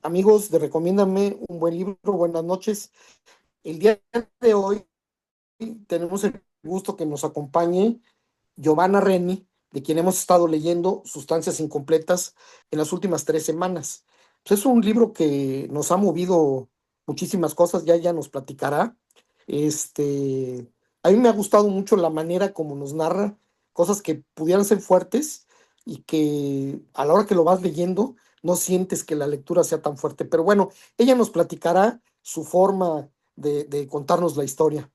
Amigos de Recomiéndame un buen libro, buenas noches. El día de hoy tenemos el gusto que nos acompañe Giovanna Reni, de quien hemos estado leyendo Sustancias Incompletas en las últimas 3 semanas. Pues es un libro que nos ha movido muchísimas cosas, ya ella nos platicará. A mí me ha gustado mucho la manera como nos narra cosas que pudieran ser fuertes y que a la hora que lo vas leyendo no sientes que la lectura sea tan fuerte. Pero bueno, ella nos platicará su forma de contarnos la historia.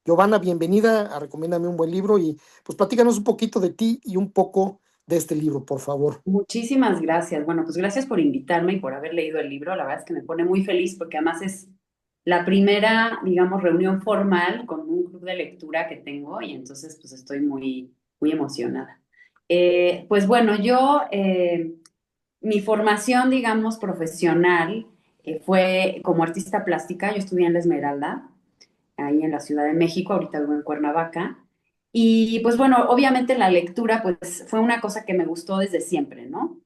Giovanna, bienvenida a Recomiéndame un buen libro y pues platícanos un poquito de ti y un poco de este libro, por favor. Muchísimas gracias. Bueno, pues gracias por invitarme y por haber leído el libro. La verdad es que me pone muy feliz porque además es la primera, digamos, reunión formal con un club de lectura que tengo y entonces pues estoy muy emocionada. Pues bueno, mi formación, digamos, profesional fue como artista plástica. Yo estudié en La Esmeralda, ahí en la Ciudad de México, ahorita vivo en Cuernavaca. Y pues bueno, obviamente la lectura pues fue una cosa que me gustó desde siempre, ¿no?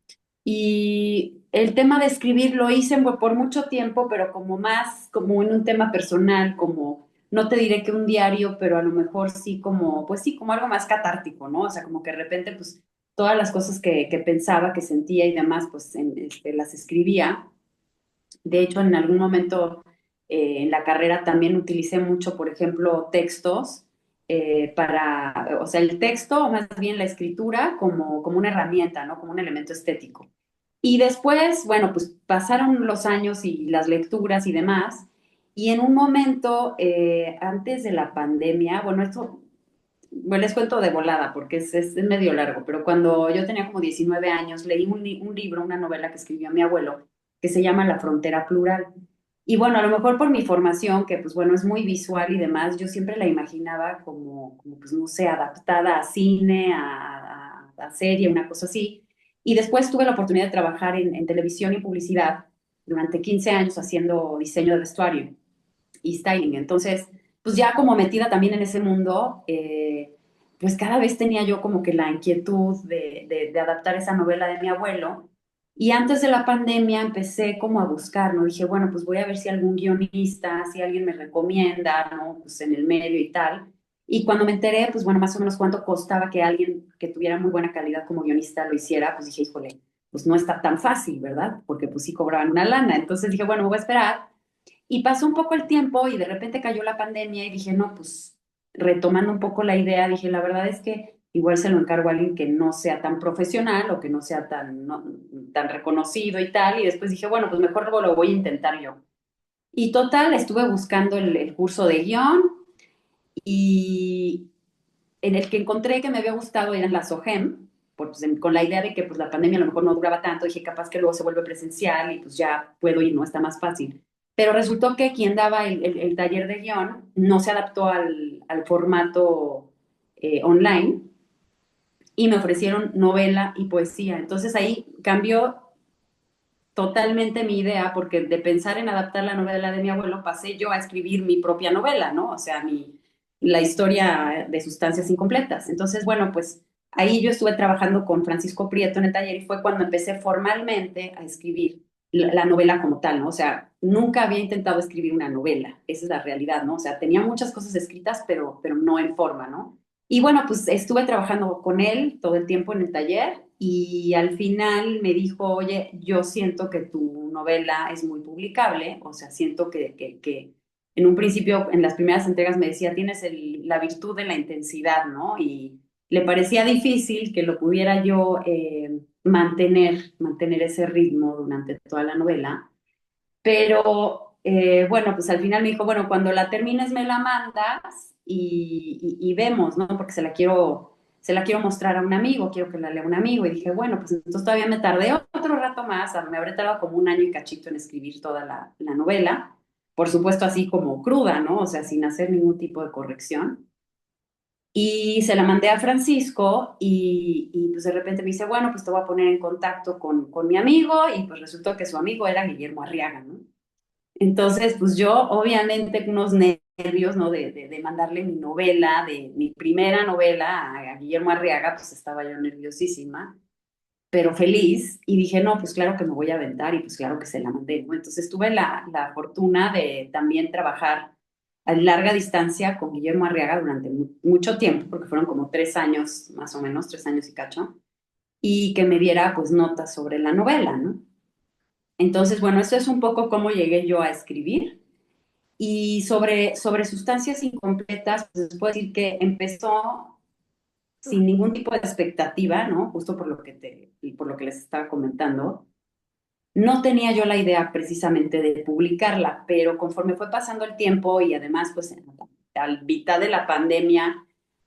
Y el tema de escribir lo hice por mucho tiempo, pero como más, como en un tema personal, como, no te diré que un diario, pero a lo mejor sí como, pues sí, como algo más catártico, ¿no? O sea, como que de repente pues todas las cosas que pensaba, que sentía y demás, pues las escribía. De hecho, en algún momento en la carrera también utilicé mucho, por ejemplo, textos o sea, el texto, o más bien la escritura, como una herramienta, ¿no? Como un elemento estético. Y después, bueno, pues pasaron los años y las lecturas y demás, y en un momento, antes de la pandemia, bueno, esto, bueno, les cuento de volada porque es medio largo, pero cuando yo tenía como 19 años, leí un libro, una novela que escribió mi abuelo, que se llama La frontera plural. Y bueno, a lo mejor por mi formación, que pues bueno, es muy visual y demás, yo siempre la imaginaba como pues no sé, adaptada a cine, a serie, una cosa así. Y después tuve la oportunidad de trabajar en televisión y publicidad durante 15 años haciendo diseño de vestuario y styling. Entonces, pues ya como metida también en ese mundo, pues cada vez tenía yo como que la inquietud de adaptar esa novela de mi abuelo. Y antes de la pandemia empecé como a buscar, ¿no? Dije, bueno, pues voy a ver si algún guionista, si alguien me recomienda, ¿no? Pues en el medio y tal. Y cuando me enteré, pues bueno, más o menos cuánto costaba que alguien que tuviera muy buena calidad como guionista lo hiciera, pues dije, híjole, pues no está tan fácil, ¿verdad? Porque pues sí cobraban una lana. Entonces dije, bueno, me voy a esperar y pasó un poco el tiempo y de repente cayó la pandemia y dije, no, pues retomando un poco la idea, dije, la verdad es que igual se lo encargo a alguien que no sea tan profesional o que no sea tan, tan reconocido y tal. Y después dije, bueno, pues mejor lo voy a intentar yo. Y total, estuve buscando el curso de guión y en el que encontré que me había gustado eran las OGEM, pues, con la idea de que pues, la pandemia a lo mejor no duraba tanto, dije capaz que luego se vuelve presencial y pues ya puedo ir, no está más fácil. Pero resultó que quien daba el taller de guión no se adaptó al formato online y me ofrecieron novela y poesía. Entonces ahí cambió totalmente mi idea, porque de pensar en adaptar la novela de mi abuelo, pasé yo a escribir mi propia novela, ¿no? O sea, la historia de Sustancias Incompletas. Entonces, bueno, pues ahí yo estuve trabajando con Francisco Prieto en el taller y fue cuando empecé formalmente a escribir la novela como tal, ¿no? O sea, nunca había intentado escribir una novela, esa es la realidad, ¿no? O sea, tenía muchas cosas escritas, pero no en forma, ¿no? Y bueno, pues estuve trabajando con él todo el tiempo en el taller y al final me dijo, oye, yo siento que tu novela es muy publicable, o sea, siento que en un principio, en las primeras entregas me decía, tienes la virtud de la intensidad, ¿no? Y le parecía difícil que lo pudiera yo mantener ese ritmo durante toda la novela, pero bueno, pues al final me dijo, bueno, cuando la termines me la mandas y vemos, ¿no? Porque se la quiero mostrar a un amigo, quiero que la lea un amigo. Y dije, bueno, pues entonces todavía me tardé otro rato más, me habré tardado como un año y cachito en escribir toda la novela, por supuesto así como cruda, ¿no? O sea, sin hacer ningún tipo de corrección. Y se la mandé a Francisco y pues de repente me dice, bueno, pues te voy a poner en contacto con mi amigo y pues resultó que su amigo era Guillermo Arriaga, ¿no? Entonces, pues yo, obviamente, unos nervios, ¿no? De mandarle mi novela, de mi primera novela a Guillermo Arriaga, pues estaba yo nerviosísima. pero feliz, y dije, no, pues claro que me voy a aventar, y pues claro que se la mandé, ¿no? Entonces tuve la fortuna de también trabajar a larga distancia con Guillermo Arriaga durante mucho tiempo, porque fueron como 3 años, más o menos, 3 años y cacho, y que me diera pues notas sobre la novela, ¿no? Entonces, bueno, eso es un poco cómo llegué yo a escribir. Y sobre sustancias incompletas, pues les puedo decir que empezó sin ningún tipo de expectativa, ¿no? Justo por lo que les estaba comentando. No tenía yo la idea precisamente de publicarla, pero conforme fue pasando el tiempo y además, pues, al mitad de la pandemia,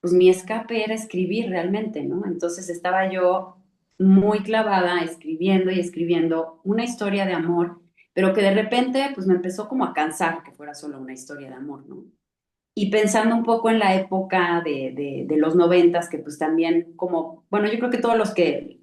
pues mi escape era escribir realmente, ¿no? Entonces estaba yo muy clavada escribiendo y escribiendo una historia de amor, pero que de repente, pues, me empezó como a cansar que fuera solo una historia de amor, ¿no? Y pensando un poco en la época de los 90, que pues también como, bueno, yo creo que todos los que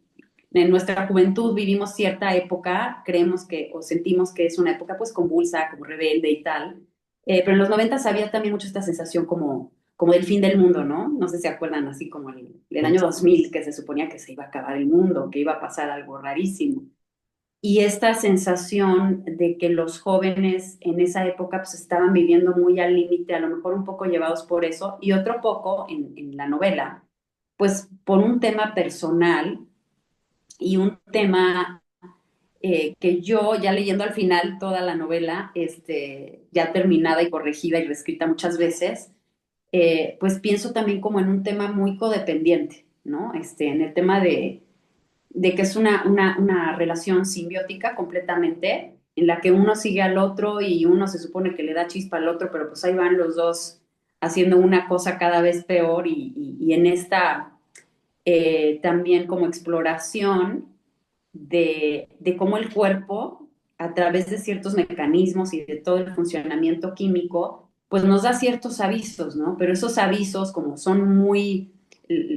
en nuestra juventud vivimos cierta época, creemos que o sentimos que es una época pues convulsa, como rebelde y tal. Pero en los 90 había también mucho esta sensación como del fin del mundo, ¿no? No sé si se acuerdan, así como el año 2000 que se suponía que se iba a acabar el mundo, que iba a pasar algo rarísimo. Y esta sensación de que los jóvenes en esa época pues estaban viviendo muy al límite, a lo mejor un poco llevados por eso, y otro poco en la novela, pues por un tema personal y un tema que yo, ya leyendo al final toda la novela, ya terminada y corregida y reescrita muchas veces, pues pienso también como en un tema muy codependiente, ¿no? En el tema de que es una relación simbiótica completamente, en la que uno sigue al otro y uno se supone que le da chispa al otro, pero pues ahí van los dos haciendo una cosa cada vez peor y en esta también como exploración de cómo el cuerpo, a través de ciertos mecanismos y de todo el funcionamiento químico, pues nos da ciertos avisos, ¿no? Pero esos avisos, como son muy,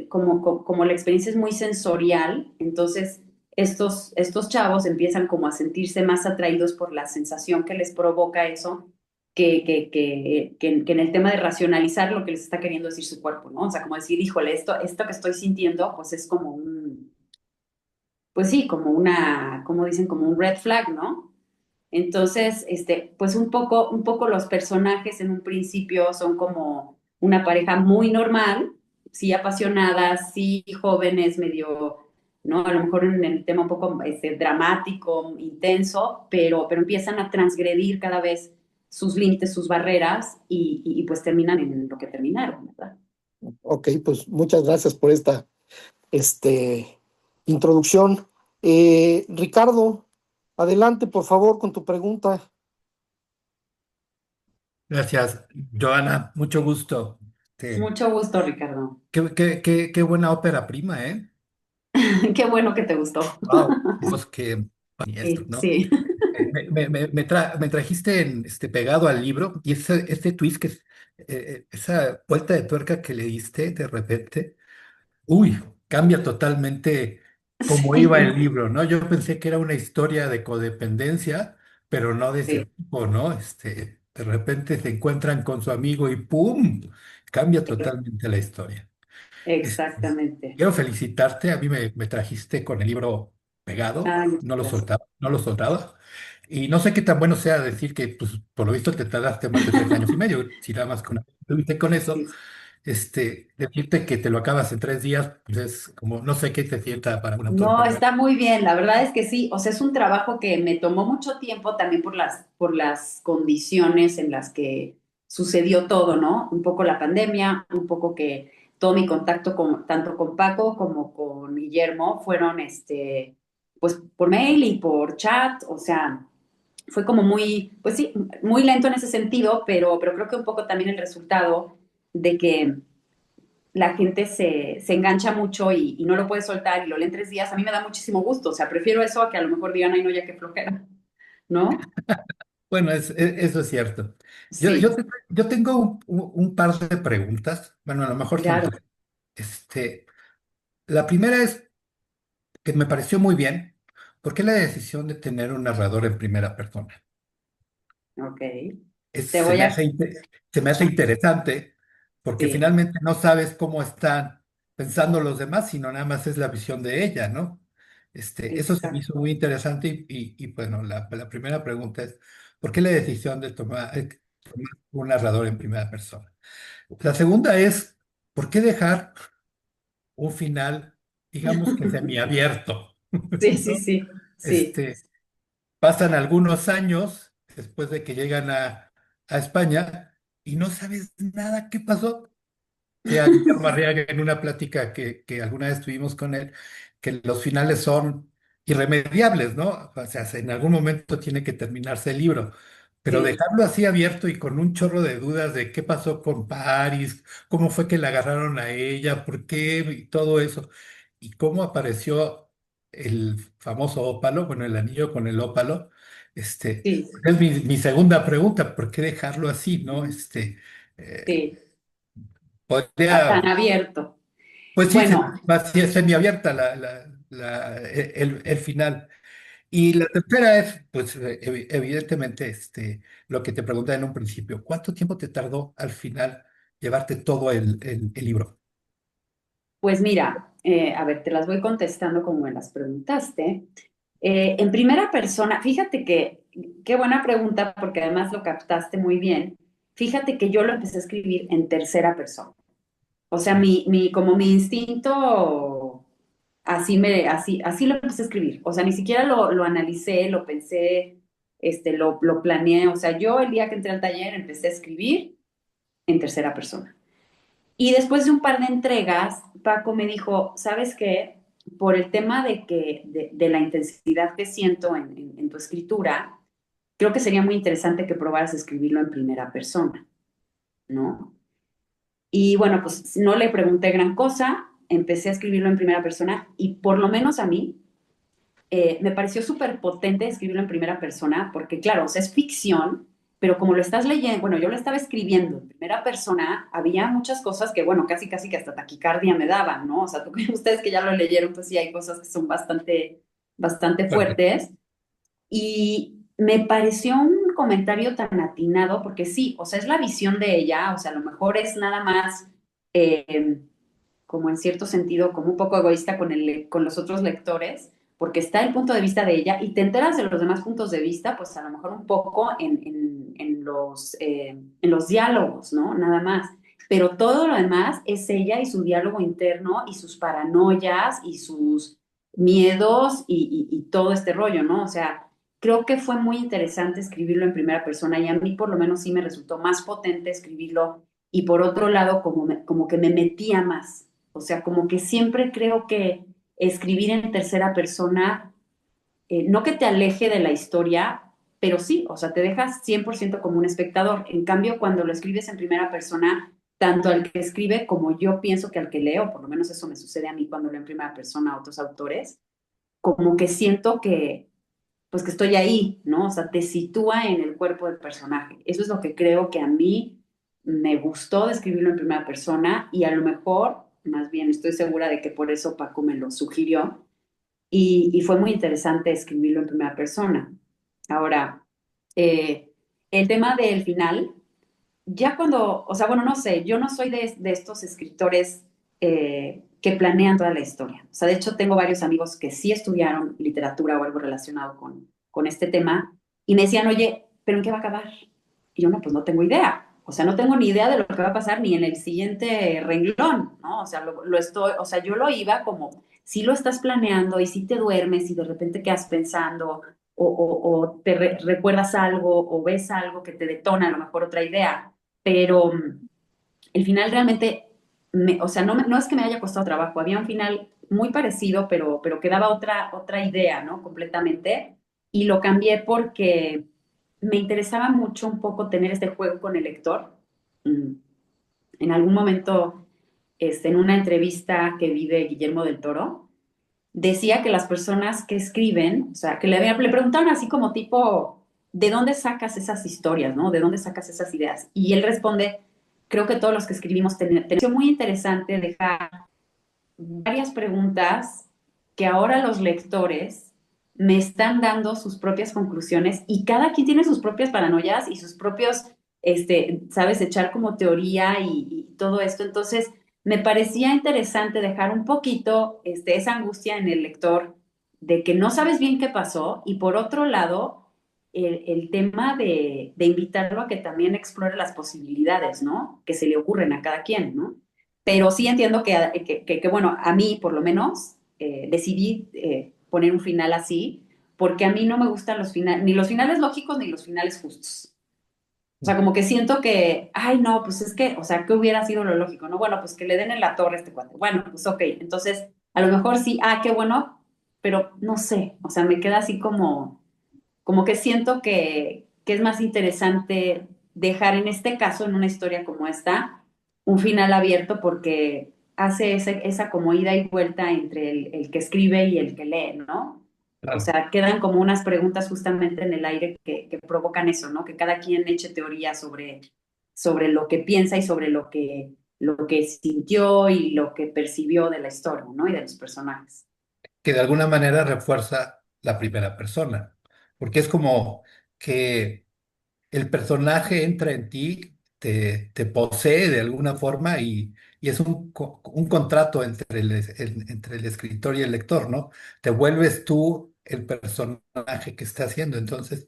como la experiencia es muy sensorial, entonces estos chavos empiezan como a sentirse más atraídos por la sensación que les provoca eso, que en el tema de racionalizar lo que les está queriendo decir su cuerpo, ¿no? O sea, como decir, híjole, esto que estoy sintiendo, pues es como pues sí, como dicen, como un red flag, ¿no? Entonces, pues un poco los personajes en un principio son como una pareja muy normal, sí apasionada, sí jóvenes, medio, ¿no? A lo mejor en el tema un poco dramático, intenso, pero empiezan a transgredir cada vez sus límites, sus barreras y pues terminan en lo que terminaron, ¿verdad? Ok, pues muchas gracias por esta este, introducción. Ricardo, adelante, por favor, con tu pregunta. Gracias, Joana, mucho gusto. Mucho gusto, Ricardo. Qué buena ópera prima, ¿eh? Qué bueno que te gustó. Wow. Pues que y esto, Sí, ¿no? sí. Me trajiste pegado al libro y ese twist esa vuelta de tuerca que le diste de repente, uy, cambia totalmente cómo iba el Sí, libro, ¿no? Yo pensé que era una historia de codependencia, pero no de ese sí, tipo, ¿no? De repente se encuentran con su amigo y ¡pum! Cambia totalmente la historia. Este, exactamente. quiero felicitarte, a mí me trajiste con el libro pegado, Ay, muchas no lo gracias. soltaba, no lo soltaba. Y no sé qué tan bueno sea decir que, pues, por lo visto te tardaste más de 3 años y medio, si nada más tuviste con eso, Sí. decirte que te lo acabas en 3 días, pues es como, no sé qué te sienta para un autor No, promedio. está muy bien. La verdad es que sí. O sea, es un trabajo que me tomó mucho tiempo también por las condiciones en las que sucedió todo, ¿no? Un poco la pandemia, un poco que todo mi contacto tanto con Paco como con Guillermo fueron, pues por mail y por chat. O sea, fue como muy, pues sí, muy lento en ese sentido, pero creo que un poco también el resultado de que la gente se engancha mucho y no lo puede soltar y lo lee en 3 días, a mí me da muchísimo gusto. O sea, prefiero eso a que a lo mejor digan, ay, no, ya qué flojera, ¿no? Bueno, eso es cierto. Sí, Yo tengo un par de preguntas, bueno, a lo mejor son claro. tres. Este, la primera es que me pareció muy bien. ¿Por qué la decisión de tener un narrador en primera persona? Ok. Te Se voy me a... hace, se me hace interesante porque Sí, finalmente no sabes cómo están pensando los demás, sino nada más es la visión de ella, ¿no? Eso se me hizo exacto. muy interesante bueno, la primera pregunta es, ¿por qué la decisión de tomar un narrador en primera persona? La segunda es, ¿por qué dejar un final, digamos que semiabierto? Sí, sí, ¿No? sí, sí, Este, Pasan algunos años después de que llegan a España y no sabes nada qué pasó. Decía Guillermo Arriaga en una plática que alguna vez tuvimos con él, que los finales son irremediables, ¿no? O sea, en algún momento tiene que terminarse el libro, pero sí, dejarlo así abierto y con un chorro de dudas de qué pasó con Paris, cómo fue que la agarraron a ella, por qué, y todo eso, y cómo apareció el famoso ópalo, bueno, el anillo con el ópalo, sí, es mi segunda pregunta, ¿por qué dejarlo así, ¿no? Eh, sí, podría tan abierto. pues sí, Bueno, sí, es semiabierta el final. Y la tercera es, pues evidentemente, lo que te pregunté en un principio, ¿cuánto tiempo te tardó al final llevarte todo el libro? pues mira, a ver, te las voy contestando como me las preguntaste. En primera persona, fíjate que, qué buena pregunta, porque además lo captaste muy bien. Fíjate que yo lo empecé a escribir en tercera persona. O sea, como mi instinto, así lo empecé a escribir. O sea, ni siquiera lo analicé, lo pensé, lo planeé. O sea, yo el día que entré al taller empecé a escribir en tercera persona. Y después de un par de entregas, Paco me dijo, ¿sabes qué? Por el tema de la intensidad que siento en tu escritura, creo que sería muy interesante que probaras a escribirlo en primera persona, ¿no? Y bueno, pues no le pregunté gran cosa, empecé a escribirlo en primera persona y por lo menos a mí me pareció súper potente escribirlo en primera persona porque claro, o sea, es ficción, pero como lo estás leyendo, bueno, yo lo estaba escribiendo en primera persona, había muchas cosas que, bueno, casi casi que hasta taquicardia me daban, ¿no? O sea, ustedes que ya lo leyeron, pues sí hay cosas que son bastante Fuerte. fuertes y me pareció un comentario tan atinado, porque sí, o sea, es la visión de ella, o sea, a lo mejor es nada más, eh, como en cierto sentido, como un poco egoísta con los otros lectores, porque está el punto de vista de ella y te enteras de los demás puntos de vista, pues a lo mejor un poco en los diálogos, ¿no? Nada más. Pero todo lo demás es ella y su diálogo interno y sus paranoias y sus miedos y todo este rollo, ¿no? O sea, creo que fue muy interesante escribirlo en primera persona y a mí por lo menos sí me resultó más potente escribirlo y por otro lado como que me metía más. O sea, como que siempre creo que escribir en tercera persona, no que te aleje de la historia, pero sí, o sea, te dejas 100% como un espectador. En cambio, cuando lo escribes en primera persona, tanto al que escribe como yo pienso que al que leo, por lo menos eso me sucede a mí cuando leo en primera persona a otros autores, como que siento que, pues que estoy ahí, ¿no? O sea, te sitúa en el cuerpo del personaje. Eso es lo que creo que a mí me gustó de escribirlo en primera persona y a lo mejor, más bien estoy segura de que por eso Paco me lo sugirió y fue muy interesante escribirlo en primera persona. Ahora, el tema del final, ya cuando, o sea, bueno, no sé, yo no soy de estos escritores que planean toda la historia. O sea, de hecho, tengo varios amigos que sí estudiaron literatura o algo relacionado con este tema y me decían, oye, ¿pero en qué va a acabar? Y yo, no, pues no tengo idea. O sea, no tengo ni idea de lo que va a pasar ni en el siguiente renglón, ¿no? O sea, o sea, yo lo iba como, si lo estás planeando y si te duermes y de repente quedas pensando o te recuerdas algo o ves algo que te detona a lo mejor otra idea, pero el final realmente, o sea, no es que me haya costado trabajo, había un final muy parecido, pero que daba otra idea, ¿no? Completamente, y lo cambié porque me interesaba mucho un poco tener este juego con el lector. Mm, En algún momento, en una entrevista que vi de Guillermo del Toro, decía que las personas que escriben, o sea, que le preguntaron así como tipo, ¿de dónde sacas esas historias, no? ¿De dónde sacas esas ideas? Y él responde, creo que todos los que escribimos tenemos muy interesante dejar varias preguntas que ahora los lectores me están dando sus propias conclusiones y cada quien tiene sus propias paranoias y sus propios, sabes, echar como teoría y todo esto. Entonces, me parecía interesante dejar un poquito esa angustia en el lector de que no sabes bien qué pasó, y por otro lado, el tema de invitarlo a que también explore las posibilidades, ¿no? Que se le ocurren a cada quien, ¿no? Pero sí entiendo bueno, a mí por lo menos decidí poner un final así, porque a mí no me gustan los finales, ni los finales lógicos ni los finales justos. O sea, como que siento que, ay, no, pues es que, o sea, ¿qué hubiera sido lo lógico? No, bueno, pues que le den en la torre a este cuate. Bueno, pues ok, entonces, a lo mejor sí, qué bueno, pero no sé, o sea, me queda así como que siento que es más interesante dejar en este caso, en una historia como esta, un final abierto porque hace esa como ida y vuelta entre el que escribe y el que lee, ¿no? O Claro. sea, quedan como unas preguntas justamente en el aire que provocan eso, ¿no? Que cada quien eche teoría sobre lo que piensa y sobre lo que sintió y lo que percibió de la historia, ¿no? Y de los personajes. Que de alguna manera refuerza la primera persona, porque es como que el personaje entra en ti, te posee de alguna forma y es un contrato entre el escritor y el lector, ¿no? Te vuelves tú el personaje que está haciendo. Entonces,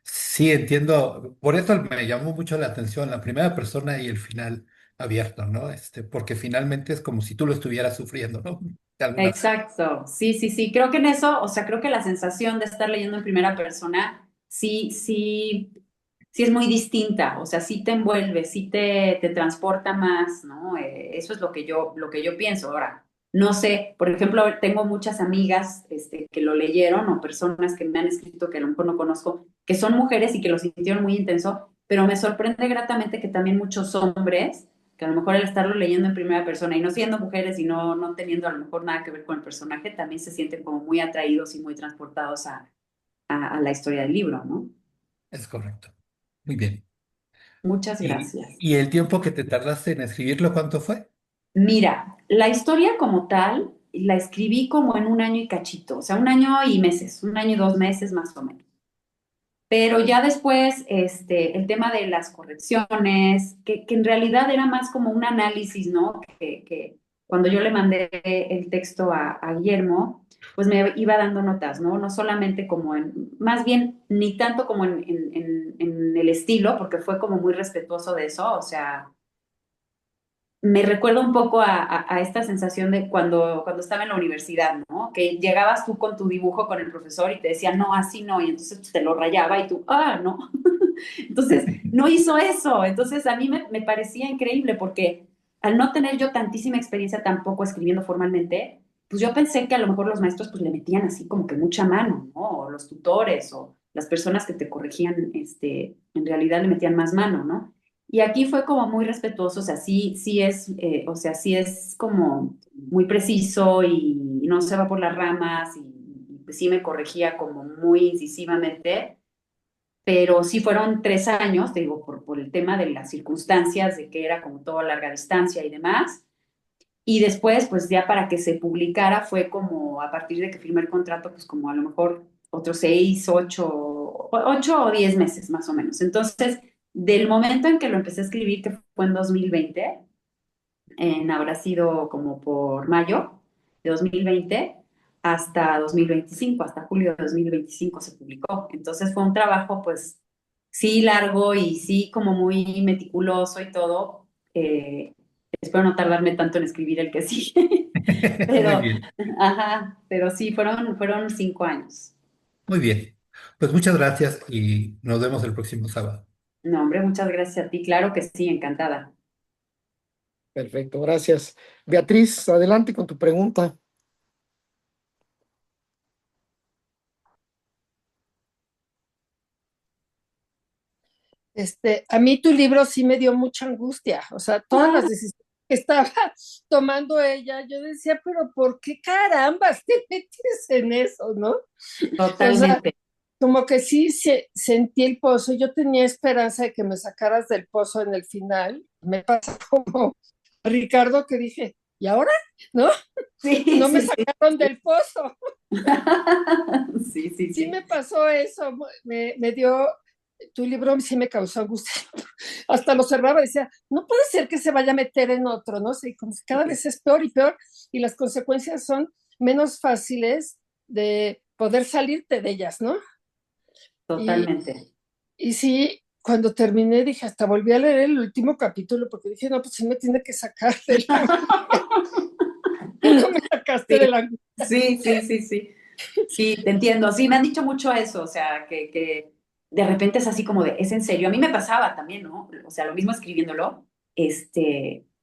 sí, entiendo, por eso me llamó mucho la atención la primera persona y el final abierto, ¿no? Porque finalmente es como si tú lo estuvieras sufriendo, ¿no? De alguna. Exacto, sí, sí, sí, creo que en eso, o sea, creo que la sensación de estar leyendo en primera persona, sí, sí, sí es muy distinta, o sea, sí te envuelve, sí te transporta más, ¿no? Eso es lo que yo pienso. Ahora, no sé, por ejemplo, tengo muchas amigas, que lo leyeron o personas que me han escrito que a lo mejor no conozco, que son mujeres y que lo sintieron muy intenso, pero me sorprende gratamente que también muchos hombres que a lo mejor el estarlo leyendo en primera persona y no siendo mujeres y no teniendo a lo mejor nada que ver con el personaje, también se sienten como muy atraídos y muy transportados a la historia del libro, ¿no? Es correcto. Muy bien. Muchas ¿Y, gracias. y el tiempo que te tardaste en escribirlo, cuánto fue? Mira, la historia como tal la escribí como en un año y cachito, o sea, un año y meses, un año y 2 meses más o menos. Pero ya después, el tema de las correcciones, que en realidad era más como un análisis, ¿no? Que cuando yo le mandé el texto a Guillermo, pues me iba dando notas, ¿no? No solamente como más bien, ni tanto como en el estilo, porque fue como muy respetuoso de eso, o sea, me recuerda un poco a esta sensación de cuando estaba en la universidad, ¿no? Que llegabas tú con tu dibujo con el profesor y te decía, no, así no, y entonces pues, te lo rayaba y tú, no. Entonces, no hizo eso. Entonces, a mí me parecía increíble porque al no tener yo tantísima experiencia tampoco escribiendo formalmente, pues yo pensé que a lo mejor los maestros pues le metían así como que mucha mano, ¿no? O los tutores o las personas que te corregían, en realidad le metían más mano, ¿no? Y aquí fue como muy respetuoso, o sea, sí, sí es, o sea, sí es como muy preciso y no se va por las ramas y pues sí me corregía como muy incisivamente, pero sí fueron 3 años, te digo, por el tema de las circunstancias, de que era como todo a larga distancia y demás. Y después, pues ya para que se publicara fue como a partir de que firmé el contrato, pues como a lo mejor otros 8 o 10 meses más o menos. Entonces, del momento en que lo empecé a escribir, que fue en 2020, habrá sido como por mayo de 2020 hasta 2025, hasta julio de 2025 se publicó. Entonces fue un trabajo pues sí largo y sí como muy meticuloso y todo. Espero no tardarme tanto en escribir el que sigue, Muy pero, bien, ajá, pero sí, fueron 5 años. muy bien. Pues muchas gracias y nos vemos el próximo sábado. No, hombre, muchas gracias a ti, claro que sí, encantada. Perfecto, gracias. Beatriz, adelante con tu pregunta. A mí tu libro sí me dio mucha angustia, o sea, todas las decisiones que estaba tomando ella, yo decía, pero ¿por qué carambas te metes en eso, no? O sea, Totalmente. como que sí sentí el pozo, yo tenía esperanza de que me sacaras del pozo en el final, me pasa como Ricardo que dije, ¿y ahora? ¿No? Sí, No me sí, sí. sacaron del pozo. Sí, sí, Sí sí. me pasó eso, me dio, tu libro sí me causó angustia. Hasta lo cerraba y decía, no puede ser que se vaya a meter en otro, ¿no? Sí, como que cada vez es peor y peor y las consecuencias son menos fáciles de poder salirte de ellas, ¿no? Totalmente. Y sí, cuando terminé dije, hasta volví a leer el último capítulo porque dije, no, pues sí me tiene que sacar de la angustia. Y no me sacaste de la angustia. Sí. Sí, te entiendo. Sí, me han dicho mucho eso, o sea, que de repente es así como de, ¿es en serio? A mí me pasaba también, ¿no? O sea, lo mismo escribiéndolo,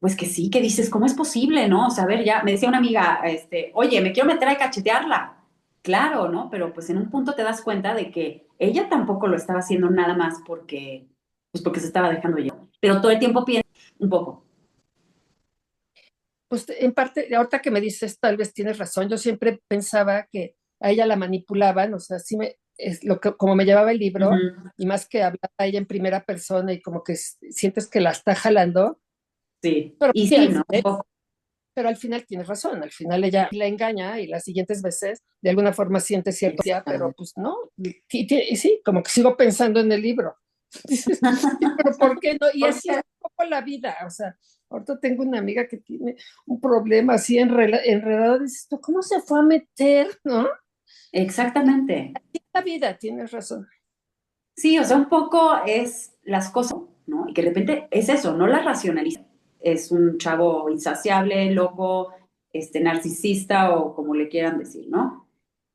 pues que sí, que dices, ¿cómo es posible, no? O sea, a ver, ya, me decía una amiga, oye, me quiero meter a cachetearla. Claro, ¿no? Pero pues en un punto te das cuenta de que ella tampoco lo estaba haciendo nada más porque se estaba dejando llevar. Pero todo el tiempo piensa un poco. Pues en parte, ahorita que me dices, tal vez tienes razón. Yo siempre pensaba que a ella la manipulaban, o sea, es lo que, como me llevaba el libro, Ujú. y más que hablaba ella en primera persona y como que sientes que la está jalando, Sí, pero y sí, sí, ¿no? Un poco. pero al final tienes razón, al final ella la engaña y las siguientes veces de alguna forma siente cierto ya, pero pues no, y sí, como que sigo pensando en el libro. Dices, pero ¿por qué no? Y así es un poco la vida, o sea, ahorita tengo una amiga que tiene un problema así enredado, dices, ¿tú cómo se fue a meter, no? Exactamente. Así es la vida, tienes razón. Sí, o sea, un poco es las cosas, ¿no? Y que de repente es eso, no la racionaliza. Es un chavo insaciable, loco, narcisista o como le quieran decir, ¿no?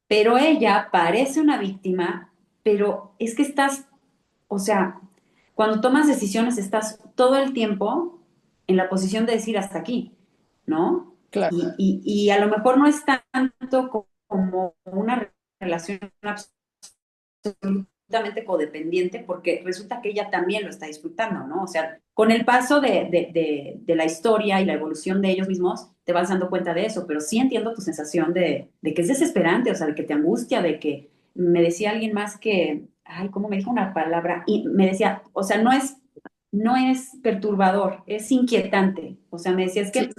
Pero ella parece una víctima, pero es que estás, o sea, cuando tomas decisiones estás todo el tiempo en la posición de decir hasta aquí, ¿no? Claro. Y a lo mejor no es tanto como una relación absolutamente codependiente, porque resulta que ella también lo está disfrutando, ¿no? O sea, con el paso de la historia y la evolución de ellos mismos, te vas dando cuenta de eso, pero sí entiendo tu sensación de que es desesperante, o sea, de que te angustia, de que me decía alguien más que, ay, ¿cómo me dijo una palabra? Y me decía, o sea, no es perturbador, es inquietante. O sea, me decía, es Sí, que,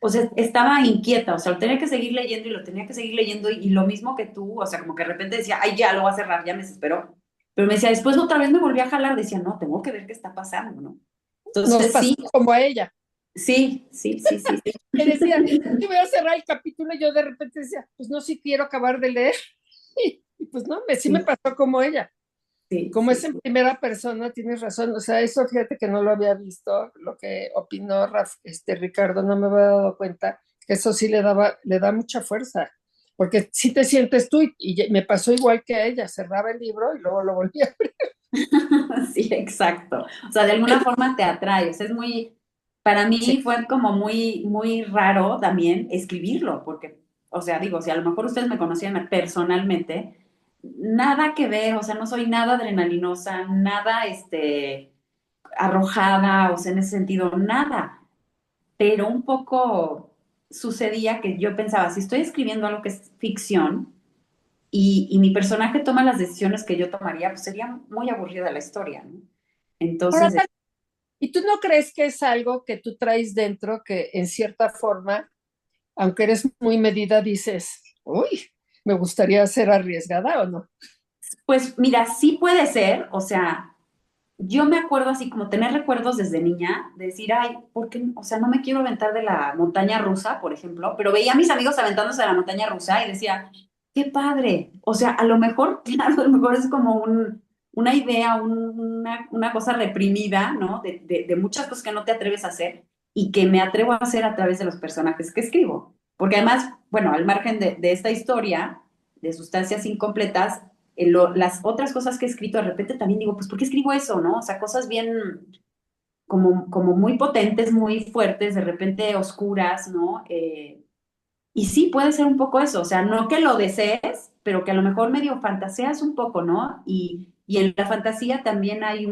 o sea, estaba inquieta, o sea, lo tenía que seguir leyendo y lo tenía que seguir leyendo y lo mismo que tú, o sea, como que de repente decía, ay, ya lo voy a cerrar, ya me desesperó. Pero me decía, después otra vez me volví a jalar, decía, no, tengo que ver qué está pasando, ¿no? nos Entonces, pasó sí, como a ella. sí. Que decía, te voy a cerrar el capítulo y yo de repente decía, pues no, sí quiero acabar de leer. Y pues no, sí me Sí, pasó como ella. Y sí, como es sí, en primera persona, tienes razón. O sea, eso fíjate que no lo había visto, lo que opinó Ricardo, no me había dado cuenta, que eso sí le da mucha fuerza. Porque si te sientes tú, y me pasó igual que a ella, cerraba el libro y luego lo volví a abrir. sí, exacto. O sea, de alguna forma te atrae. O sea, para Sí, mí fue como muy, muy raro también escribirlo, porque, o sea, digo, si a lo mejor ustedes me conocían personalmente, nada que ver, o sea, no soy nada adrenalinosa, nada, arrojada, o sea, en ese sentido, nada. Pero un poco sucedía que yo pensaba, si estoy escribiendo algo que es ficción, y mi personaje toma las decisiones que yo tomaría, pues sería muy aburrida la historia, ¿no? ahora, Entonces, ¿y tú no crees que es algo que tú traes dentro que en cierta forma, aunque eres muy medida, dices, uy, me gustaría ser arriesgada o no? pues mira, sí puede ser, o sea, yo me acuerdo así como tener recuerdos desde niña, de decir, ay, ¿por qué? O sea, no me quiero aventar de la montaña rusa, por ejemplo, pero veía a mis amigos aventándose de la montaña rusa y decía, qué padre. O sea, a lo mejor, claro, a lo mejor es como una idea, una cosa reprimida, ¿no? De muchas cosas que no te atreves a hacer y que me atrevo a hacer a través de los personajes que escribo. Porque además, bueno, al margen de esta historia de sustancias incompletas, las otras cosas que he escrito, de repente también digo, pues, ¿por qué escribo eso, no? O sea, cosas bien, como muy potentes, muy fuertes, de repente oscuras, ¿no? Y sí, puede ser un poco eso, o sea, no que lo desees, pero que a lo mejor medio fantaseas un poco, ¿no? Y en la fantasía también hay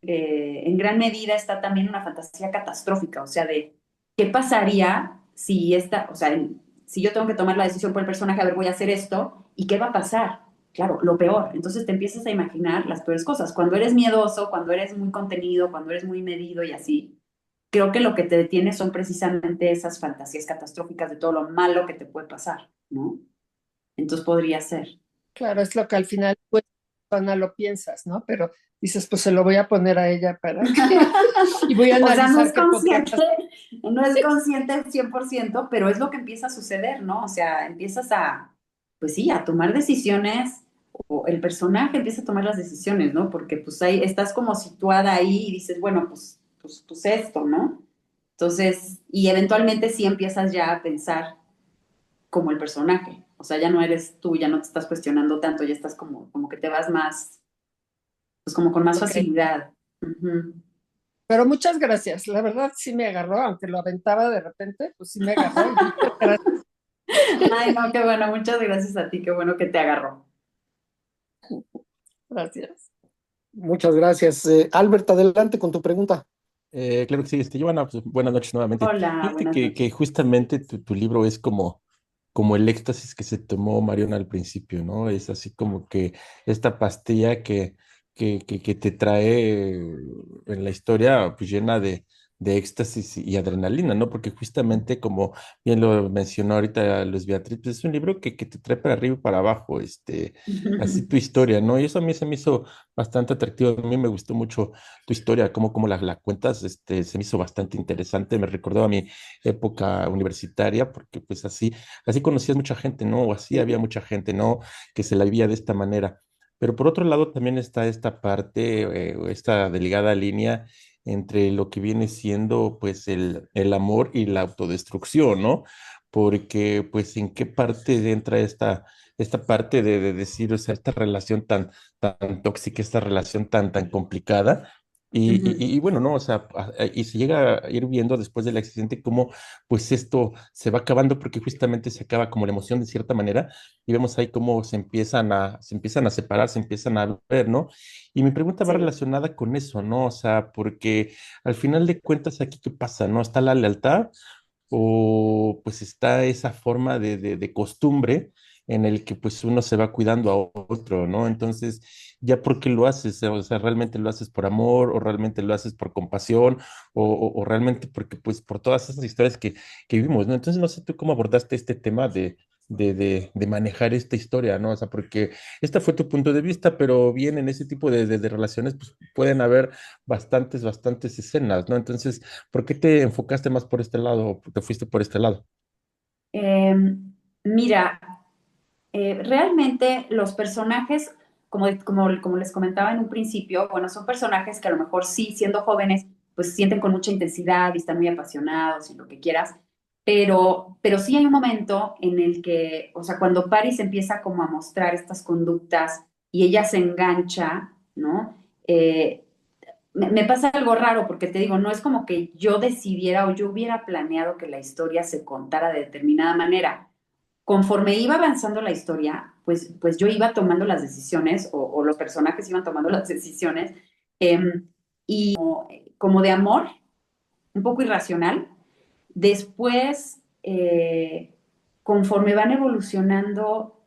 en gran medida está también una fantasía catastrófica, o sea, de qué pasaría si o sea, si yo tengo que tomar la decisión por el personaje, a ver, voy a hacer esto, ¿y qué va a pasar? Claro, lo peor. Entonces te empiezas a imaginar las peores cosas. Cuando eres miedoso, cuando eres muy contenido, cuando eres muy medido y así, creo que lo que te detiene son precisamente esas fantasías catastróficas de todo lo malo que te puede pasar, ¿no? Entonces podría ser. Claro, es lo que al final, pues, persona lo piensas, ¿no? Pero dices, pues se lo voy a poner a ella para que, y voy a O sea, no es analizar qué podría consciente, pasar. no es consciente al 100%, pero es lo que empieza a suceder, ¿no? O sea, empiezas a, pues sí, a tomar decisiones, o el personaje empieza a tomar las decisiones, ¿no? Porque pues ahí estás como situada ahí y dices, bueno, pues esto, ¿no? Entonces, y eventualmente sí empiezas ya a pensar como el personaje. O sea, ya no eres tú, ya no te estás cuestionando tanto, ya estás como que te vas más, pues como con más Ok, facilidad. Ujú. pero muchas gracias. La verdad sí me agarró, aunque lo aventaba de repente, pues sí me agarró y muchas gracias. Ay, no, qué bueno, muchas gracias a ti, qué bueno que te agarró. Gracias. Muchas gracias. Albert, adelante con tu pregunta. Claro que sí, Giovanna, pues, buenas noches nuevamente. Hola, Fíjate buenas que noches. justamente tu libro es como el éxtasis que se tomó Mariona al principio, ¿no? Es así como que esta pastilla que te trae en la historia pues llena de éxtasis y adrenalina, ¿no? Porque justamente como bien lo mencionó ahorita Luis Beatriz, pues es un libro que te trae para arriba y para abajo, así tu historia, ¿no? Y eso a mí se me hizo bastante atractivo, a mí me gustó mucho tu historia, cómo la cuentas, se me hizo bastante interesante, me recordó a mi época universitaria, porque pues así conocías mucha gente, ¿no? O así había mucha gente, ¿no? Que se la vivía de esta manera. Pero por otro lado también está esta parte, esta delgada línea entre lo que viene siendo pues el amor y la autodestrucción, ¿no? Porque pues en qué parte entra esta parte de decir, o sea, esta relación tan tóxica, esta relación tan complicada. Ujú. Y bueno, ¿no? O sea, y se llega a ir viendo después del accidente cómo pues esto se va acabando porque justamente se acaba como la emoción de cierta manera y vemos ahí cómo se empiezan a separar, se empiezan a ver, ¿no? Y mi pregunta va Sí. relacionada con eso, ¿no? O sea, porque al final de cuentas aquí qué pasa, ¿no? ¿Está la lealtad o pues está esa forma de costumbre en el que pues uno se va cuidando a otro, ¿no? Entonces, ¿ya por qué lo haces? O sea, ¿realmente lo haces por amor o realmente lo haces por compasión o realmente porque pues por todas esas historias que vivimos, ¿no? Entonces, no sé tú cómo abordaste este tema de manejar esta historia, ¿no? O sea, porque este fue tu punto de vista, pero bien en ese tipo de relaciones pues pueden haber bastantes escenas, ¿no? Entonces, ¿por qué te enfocaste más por este lado o te fuiste por este lado? Mira, realmente los personajes, como les comentaba en un principio, bueno, son personajes que a lo mejor sí, siendo jóvenes, pues sienten con mucha intensidad y están muy apasionados y lo que quieras, pero sí hay un momento en el que, o sea, cuando Paris empieza como a mostrar estas conductas y ella se engancha, ¿no? Me pasa algo raro porque te digo, no es como que yo decidiera o yo hubiera planeado que la historia se contara de determinada manera. Conforme iba avanzando la historia, pues yo iba tomando las decisiones o los personajes iban tomando las decisiones y como de amor, un poco irracional. Después, conforme van evolucionando,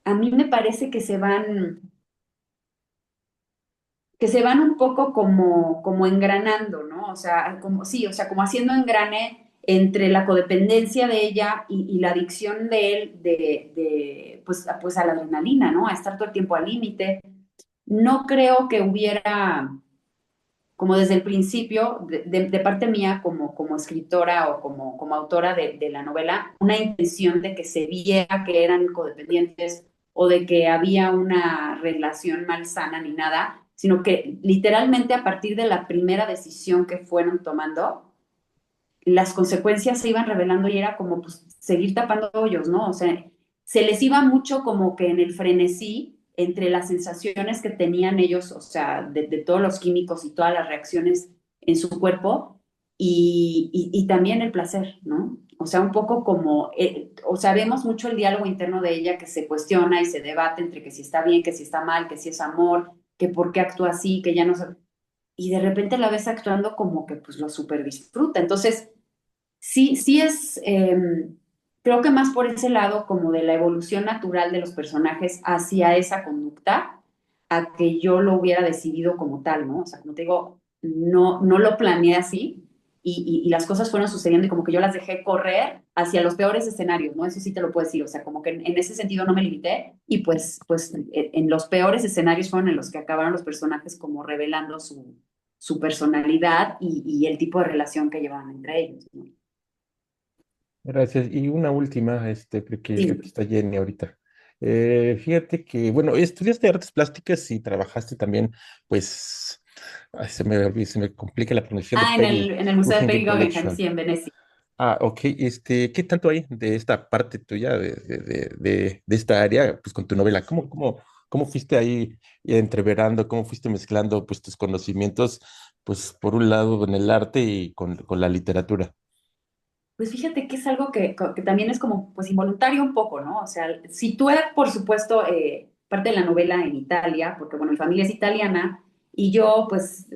a mí me parece que se van un poco como engranando, ¿no? O sea, como, sí, o sea, como haciendo engrane entre la codependencia de ella y la adicción de él pues a la adrenalina, ¿no? A estar todo el tiempo al límite. No creo que hubiera, como desde el principio, de parte mía como escritora o como autora de la novela, una intención de que se viera que eran codependientes o de que había una relación malsana ni nada, sino que literalmente a partir de la primera decisión que fueron tomando, las consecuencias se iban revelando y era como pues, seguir tapando hoyos, ¿no? O sea, se les iba mucho como que en el frenesí entre las sensaciones que tenían ellos, o sea, de todos los químicos y todas las reacciones en su cuerpo y también el placer, ¿no? O sea, un poco como, o sea, vemos mucho el diálogo interno de ella que se cuestiona y se debate entre que si está bien, que si está mal, que si es amor, que por qué actúa así, que ya no sabe. Y de repente la ves actuando como que pues lo súper disfruta. Entonces, sí, sí es, creo que más por ese lado como de la evolución natural de los personajes hacia esa conducta, a que yo lo hubiera decidido como tal, ¿no? O sea, como te digo, no lo planeé así y las cosas fueron sucediendo y como que yo las dejé correr hacia los peores escenarios, ¿no? Eso sí te lo puedo decir, o sea, como que en ese sentido no me limité y pues en los peores escenarios fueron en los que acabaron los personajes como revelando su personalidad y el tipo de relación que llevaban entre ellos, ¿no? Gracias. Y una última, porque aquí Sí. está Jenny ahorita. Fíjate que, bueno, estudiaste artes plásticas y trabajaste también, pues, ay, se me complica la pronunciación de Ah, Peggy en el Museo de Guggenheim Peggy Guggenheim, Collection. sí, en Venecia. Ah, ok. ¿Qué tanto hay de esta parte tuya, de esta área, pues, con tu novela? ¿Cómo fuiste ahí entreverando, cómo fuiste mezclando, pues, tus conocimientos, pues, por un lado en el arte y con la literatura? Pues fíjate que es algo que también es como pues involuntario un poco, ¿no? O sea, situé, por supuesto, parte de la novela en Italia, porque bueno, mi familia es italiana y yo pues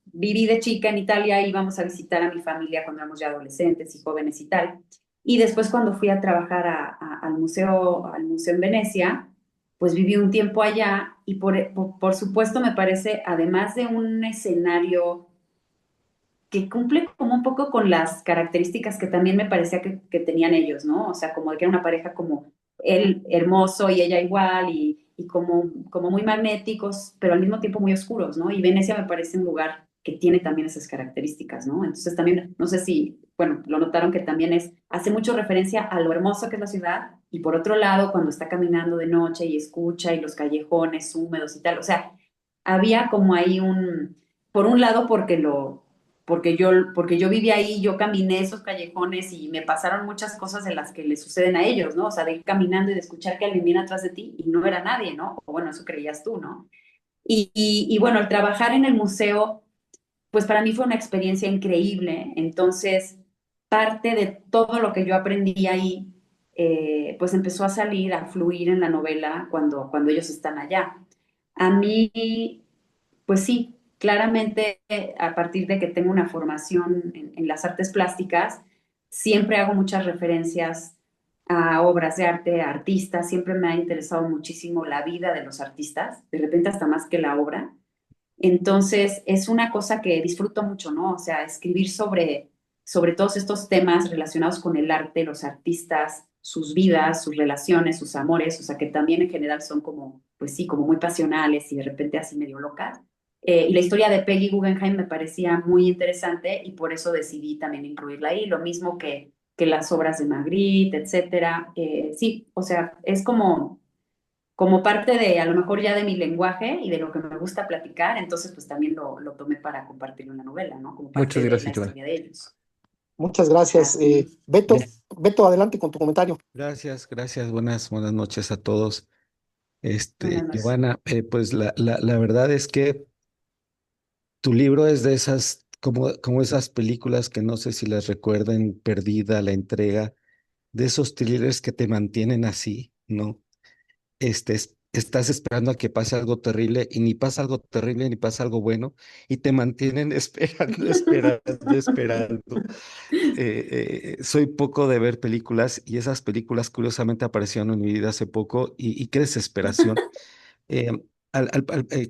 viví de chica en Italia, íbamos a visitar a mi familia cuando éramos ya adolescentes y jóvenes y tal. Y después cuando fui a trabajar al museo en Venecia, pues viví un tiempo allá y por supuesto me parece, además de un escenario que cumple como un poco con las características que también me parecía que tenían ellos, ¿no? O sea, como de que era una pareja como él hermoso y ella igual y como muy magnéticos, pero al mismo tiempo muy oscuros, ¿no? Y Venecia me parece un lugar que tiene también esas características, ¿no? Entonces también, no sé si, bueno, lo notaron que también hace mucho referencia a lo hermoso que es la ciudad y por otro lado, cuando está caminando de noche y escucha y los callejones húmedos y tal, o sea, había como ahí por un lado porque yo viví ahí, yo caminé esos callejones y me pasaron muchas cosas de las que le suceden a ellos, ¿no? O sea, de ir caminando y de escuchar que alguien viene atrás de ti y no era nadie, ¿no? O bueno, eso creías tú, ¿no? Y bueno, el trabajar en el museo, pues para mí fue una experiencia increíble. Entonces, parte de todo lo que yo aprendí ahí, pues empezó a salir, a fluir en la novela cuando ellos están allá. A mí pues sí, claramente a partir de que tengo una formación en las artes plásticas, siempre hago muchas referencias a obras de arte, a artistas, siempre me ha interesado muchísimo la vida de los artistas, de repente hasta más que la obra. Entonces, es una cosa que disfruto mucho, ¿no? O sea, escribir sobre todos estos temas relacionados con el arte, los artistas, sus vidas, sus relaciones, sus amores, o sea, que también en general son como, pues sí, como muy pasionales y de repente así medio locas. Y la historia de Peggy Guggenheim me parecía muy interesante y por eso decidí también incluirla ahí, lo mismo que las obras de Magritte, etcétera. Sí, o sea, es como parte de, a lo mejor ya de mi lenguaje y de lo que me gusta platicar, entonces pues también lo tomé para compartirlo en la novela, ¿no? Como Muchas parte de la gracias, Joana. historia de ellos. Muchas gracias. Así. Beto, Bien. Beto, adelante con tu comentario. Gracias. Buenas noches a todos. Buenas noches. Giovanna, pues la verdad es que tu libro es de esas, como esas películas que no sé si las recuerden, Perdida, La Entrega, de esos thrillers que te mantienen así, ¿no? Estás esperando a que pase algo terrible y ni pasa algo terrible ni pasa algo bueno y te mantienen esperando. Soy poco de ver películas y esas películas curiosamente aparecieron en mi vida hace poco y qué desesperación. Eh,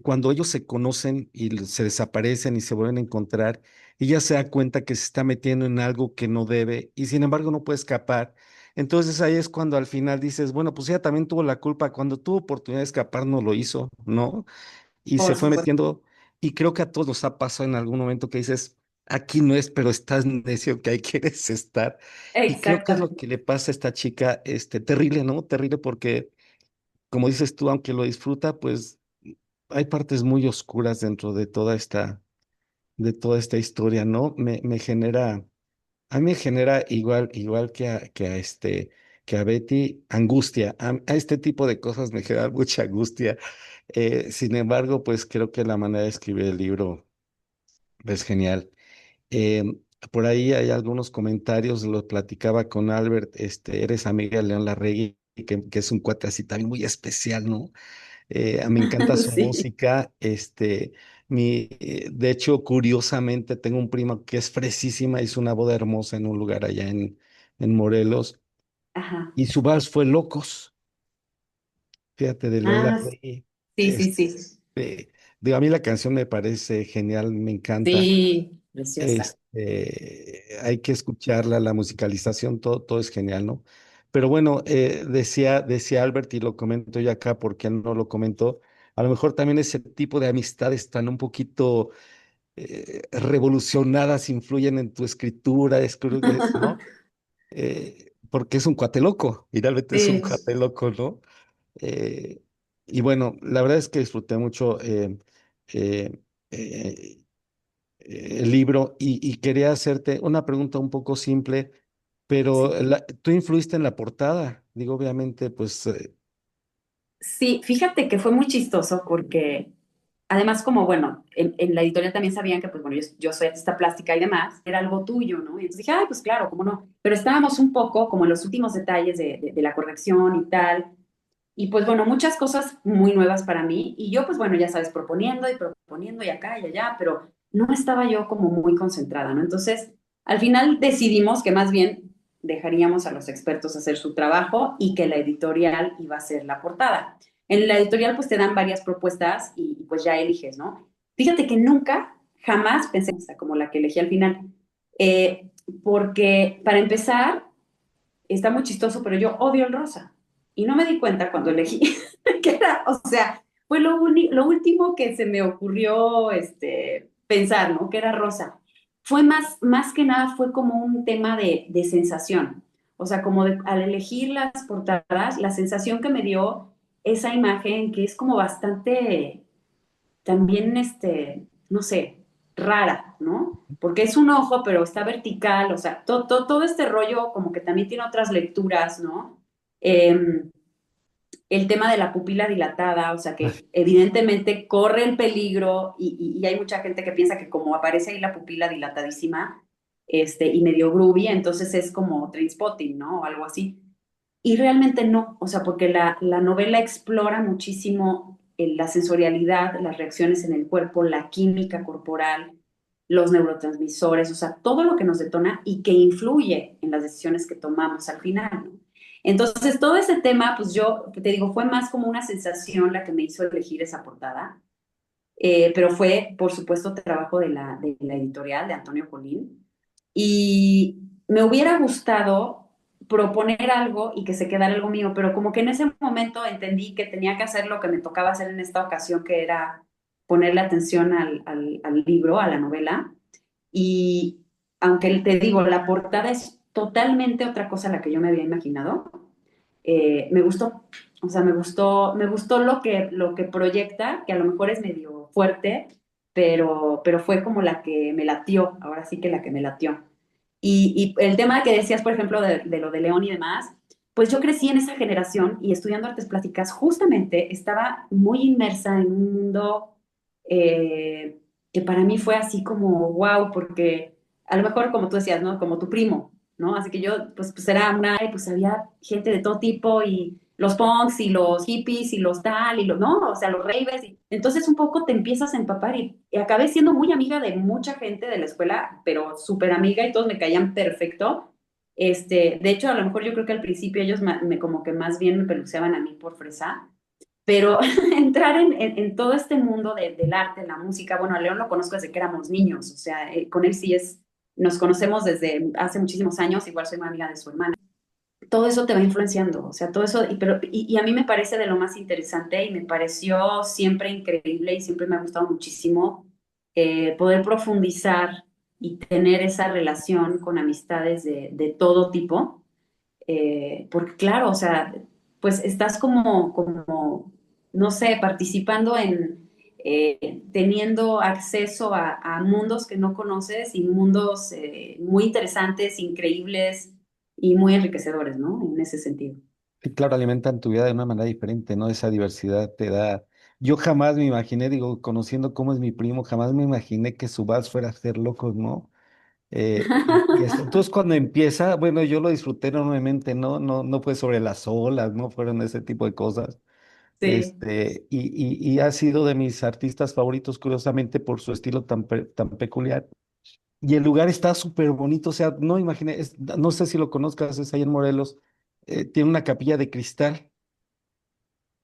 cuando ellos se conocen y se desaparecen y se vuelven a encontrar, ella se da cuenta que se está metiendo en algo que no debe y sin embargo no puede escapar. Entonces ahí es cuando al final dices, bueno, pues ella también tuvo la culpa, cuando tuvo oportunidad de escapar no lo hizo, ¿no? Y se Por fue supuesto. metiendo, y creo que a todos nos ha pasado en algún momento que dices, aquí no es, pero estás necio que ahí quieres estar. Y creo que es lo Exactamente. que le pasa a esta chica, terrible, ¿no? Terrible porque, como dices tú, aunque lo disfruta, pues hay partes muy oscuras dentro de toda esta historia, ¿no? Me genera, a mí me genera igual que a Betty, angustia. A este tipo de cosas me genera mucha angustia. Sin embargo, pues creo que la manera de escribir el libro es genial. Por ahí hay algunos comentarios, lo platicaba con Albert, eres amiga de León Larregui, que es un cuate así también muy especial, ¿no? Me encanta su Sí. música. De hecho, curiosamente, tengo un primo que es fresísima, hizo una boda hermosa en un lugar allá en Morelos, Ajá. y su vals fue Locos, fíjate, de León Ah, Larregui. sí, sí, sí. Digo, a mí la canción me parece genial, me encanta. Sí, preciosa. Hay que escucharla, la musicalización, todo es genial, ¿no? Pero bueno, decía Albert, y lo comento yo acá porque él no lo comentó, a lo mejor también ese tipo de amistades están un poquito revolucionadas influyen en tu escritura, ¿no? Porque es un cuate loco, finalmente es un Sí. cuate loco, ¿no? Eh, y bueno, la verdad es que disfruté mucho eh, eh, el libro y quería hacerte una pregunta un poco simple, pero Sí. tú influiste en la portada, digo, obviamente, pues Sí, fíjate que fue muy chistoso porque además como, bueno, en la editorial también sabían que, pues bueno, yo soy artista plástica y demás, era algo tuyo, ¿no? Y entonces dije, ay, pues claro, cómo no. Pero estábamos un poco como en los últimos detalles de la corrección y tal. Y pues bueno, muchas cosas muy nuevas para mí. Y yo, pues bueno, ya sabes, proponiendo y acá y allá, pero no estaba yo como muy concentrada, ¿no? Entonces, al final decidimos que más bien dejaríamos a los expertos hacer su trabajo y que la editorial iba a hacer la portada. En la editorial pues te dan varias propuestas y pues ya eliges, ¿no? Fíjate que nunca, jamás pensé en esa como la que elegí al final. Eh, Porque para empezar, está muy chistoso, pero yo odio el rosa. Y no me di cuenta cuando elegí que era, o sea, fue lo último que se me ocurrió pensar, ¿no? Que era rosa. Fue más que nada, fue como un tema de sensación. O sea, como al elegir las portadas, la sensación que me dio esa imagen, que es como bastante también, no sé, rara, ¿no? Porque es un ojo, pero está vertical, o sea, todo este rollo como que también tiene otras lecturas, ¿no? Eh, el tema de la pupila dilatada, o sea, que evidentemente corre el peligro y hay mucha gente que piensa que como aparece ahí la pupila dilatadísima, y medio groovy, entonces es como Trainspotting, ¿no? O algo así. Y realmente no, o sea, porque la novela explora muchísimo la sensorialidad, las reacciones en el cuerpo, la química corporal, los neurotransmisores, o sea, todo lo que nos detona y que influye en las decisiones que tomamos al final, ¿no? Entonces, todo ese tema, pues yo te digo, fue más como una sensación la que me hizo elegir esa portada, pero fue, por supuesto, trabajo de la editorial de Antonio Colín. Y me hubiera gustado proponer algo y que se quedara algo mío, pero como que en ese momento entendí que tenía que hacer lo que me tocaba hacer en esta ocasión, que era ponerle atención al libro, a la novela. Y aunque te digo, la portada es totalmente otra cosa a la que yo me había imaginado, me gustó. O sea, me gustó lo que proyecta, que a lo mejor es medio fuerte, pero fue como la que me latió, ahora sí que la que me latió. Y el tema que decías, por ejemplo, de lo de León y demás, pues yo crecí en esa generación y estudiando artes plásticas, justamente estaba muy inmersa en un mundo eh, que para mí fue así como wow, porque a lo mejor como tú decías, ¿no? Como tu primo, ¿no? Así que yo, pues era pues había gente de todo tipo y los punks y los hippies y los tal y los, ¿no? O sea, los raves. Entonces un poco te empiezas a empapar y acabé siendo muy amiga de mucha gente de la escuela, pero súper amiga y todos me caían perfecto. De hecho, a lo mejor yo creo que al principio ellos como que más bien me peluceaban a mí por fresa, pero entrar en todo este mundo del arte, la música, bueno, a León lo conozco desde que éramos niños, o sea, con él sí nos conocemos desde hace muchísimos años, igual soy una amiga de su hermana. Todo eso te va influenciando, o sea, todo eso, y a mí me parece de lo más interesante y me pareció siempre increíble y siempre me ha gustado muchísimo poder profundizar y tener esa relación con amistades de todo tipo, porque claro, o sea, pues estás como, no sé, participando teniendo acceso a mundos que no conoces y mundos muy interesantes, increíbles y muy enriquecedores, ¿no? En ese sentido. sí, claro, alimentan tu vida de una manera diferente, ¿no? Esa diversidad te da. Yo jamás me imaginé, digo, conociendo cómo es mi primo, jamás me imaginé que su vals fuera a ser locos, ¿no? Entonces cuando empieza, bueno, yo lo disfruté enormemente, ¿no? No fue sobre las olas, no fueron ese tipo de cosas. Sí. Y ha sido de mis artistas favoritos, curiosamente, por su estilo tan peculiar. Y el lugar está súper bonito, o sea, no imaginé, no sé si lo conozcas, es ahí en Morelos, tiene una capilla de cristal.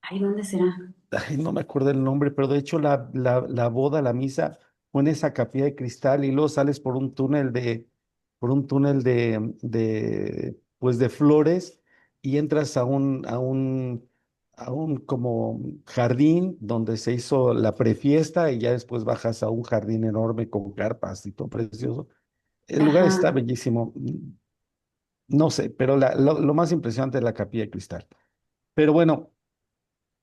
Ay, ¿dónde será? Ay, no me acuerdo el nombre, pero de hecho la boda, la misa, fue en esa capilla de cristal y luego sales por un túnel de, pues de flores y entras a un como jardín donde se hizo la prefiesta y ya después bajas a un jardín enorme con carpas y todo precioso. El lugar está Ajá, bellísimo. No sé, pero lo más impresionante es la Capilla de Cristal. Pero bueno,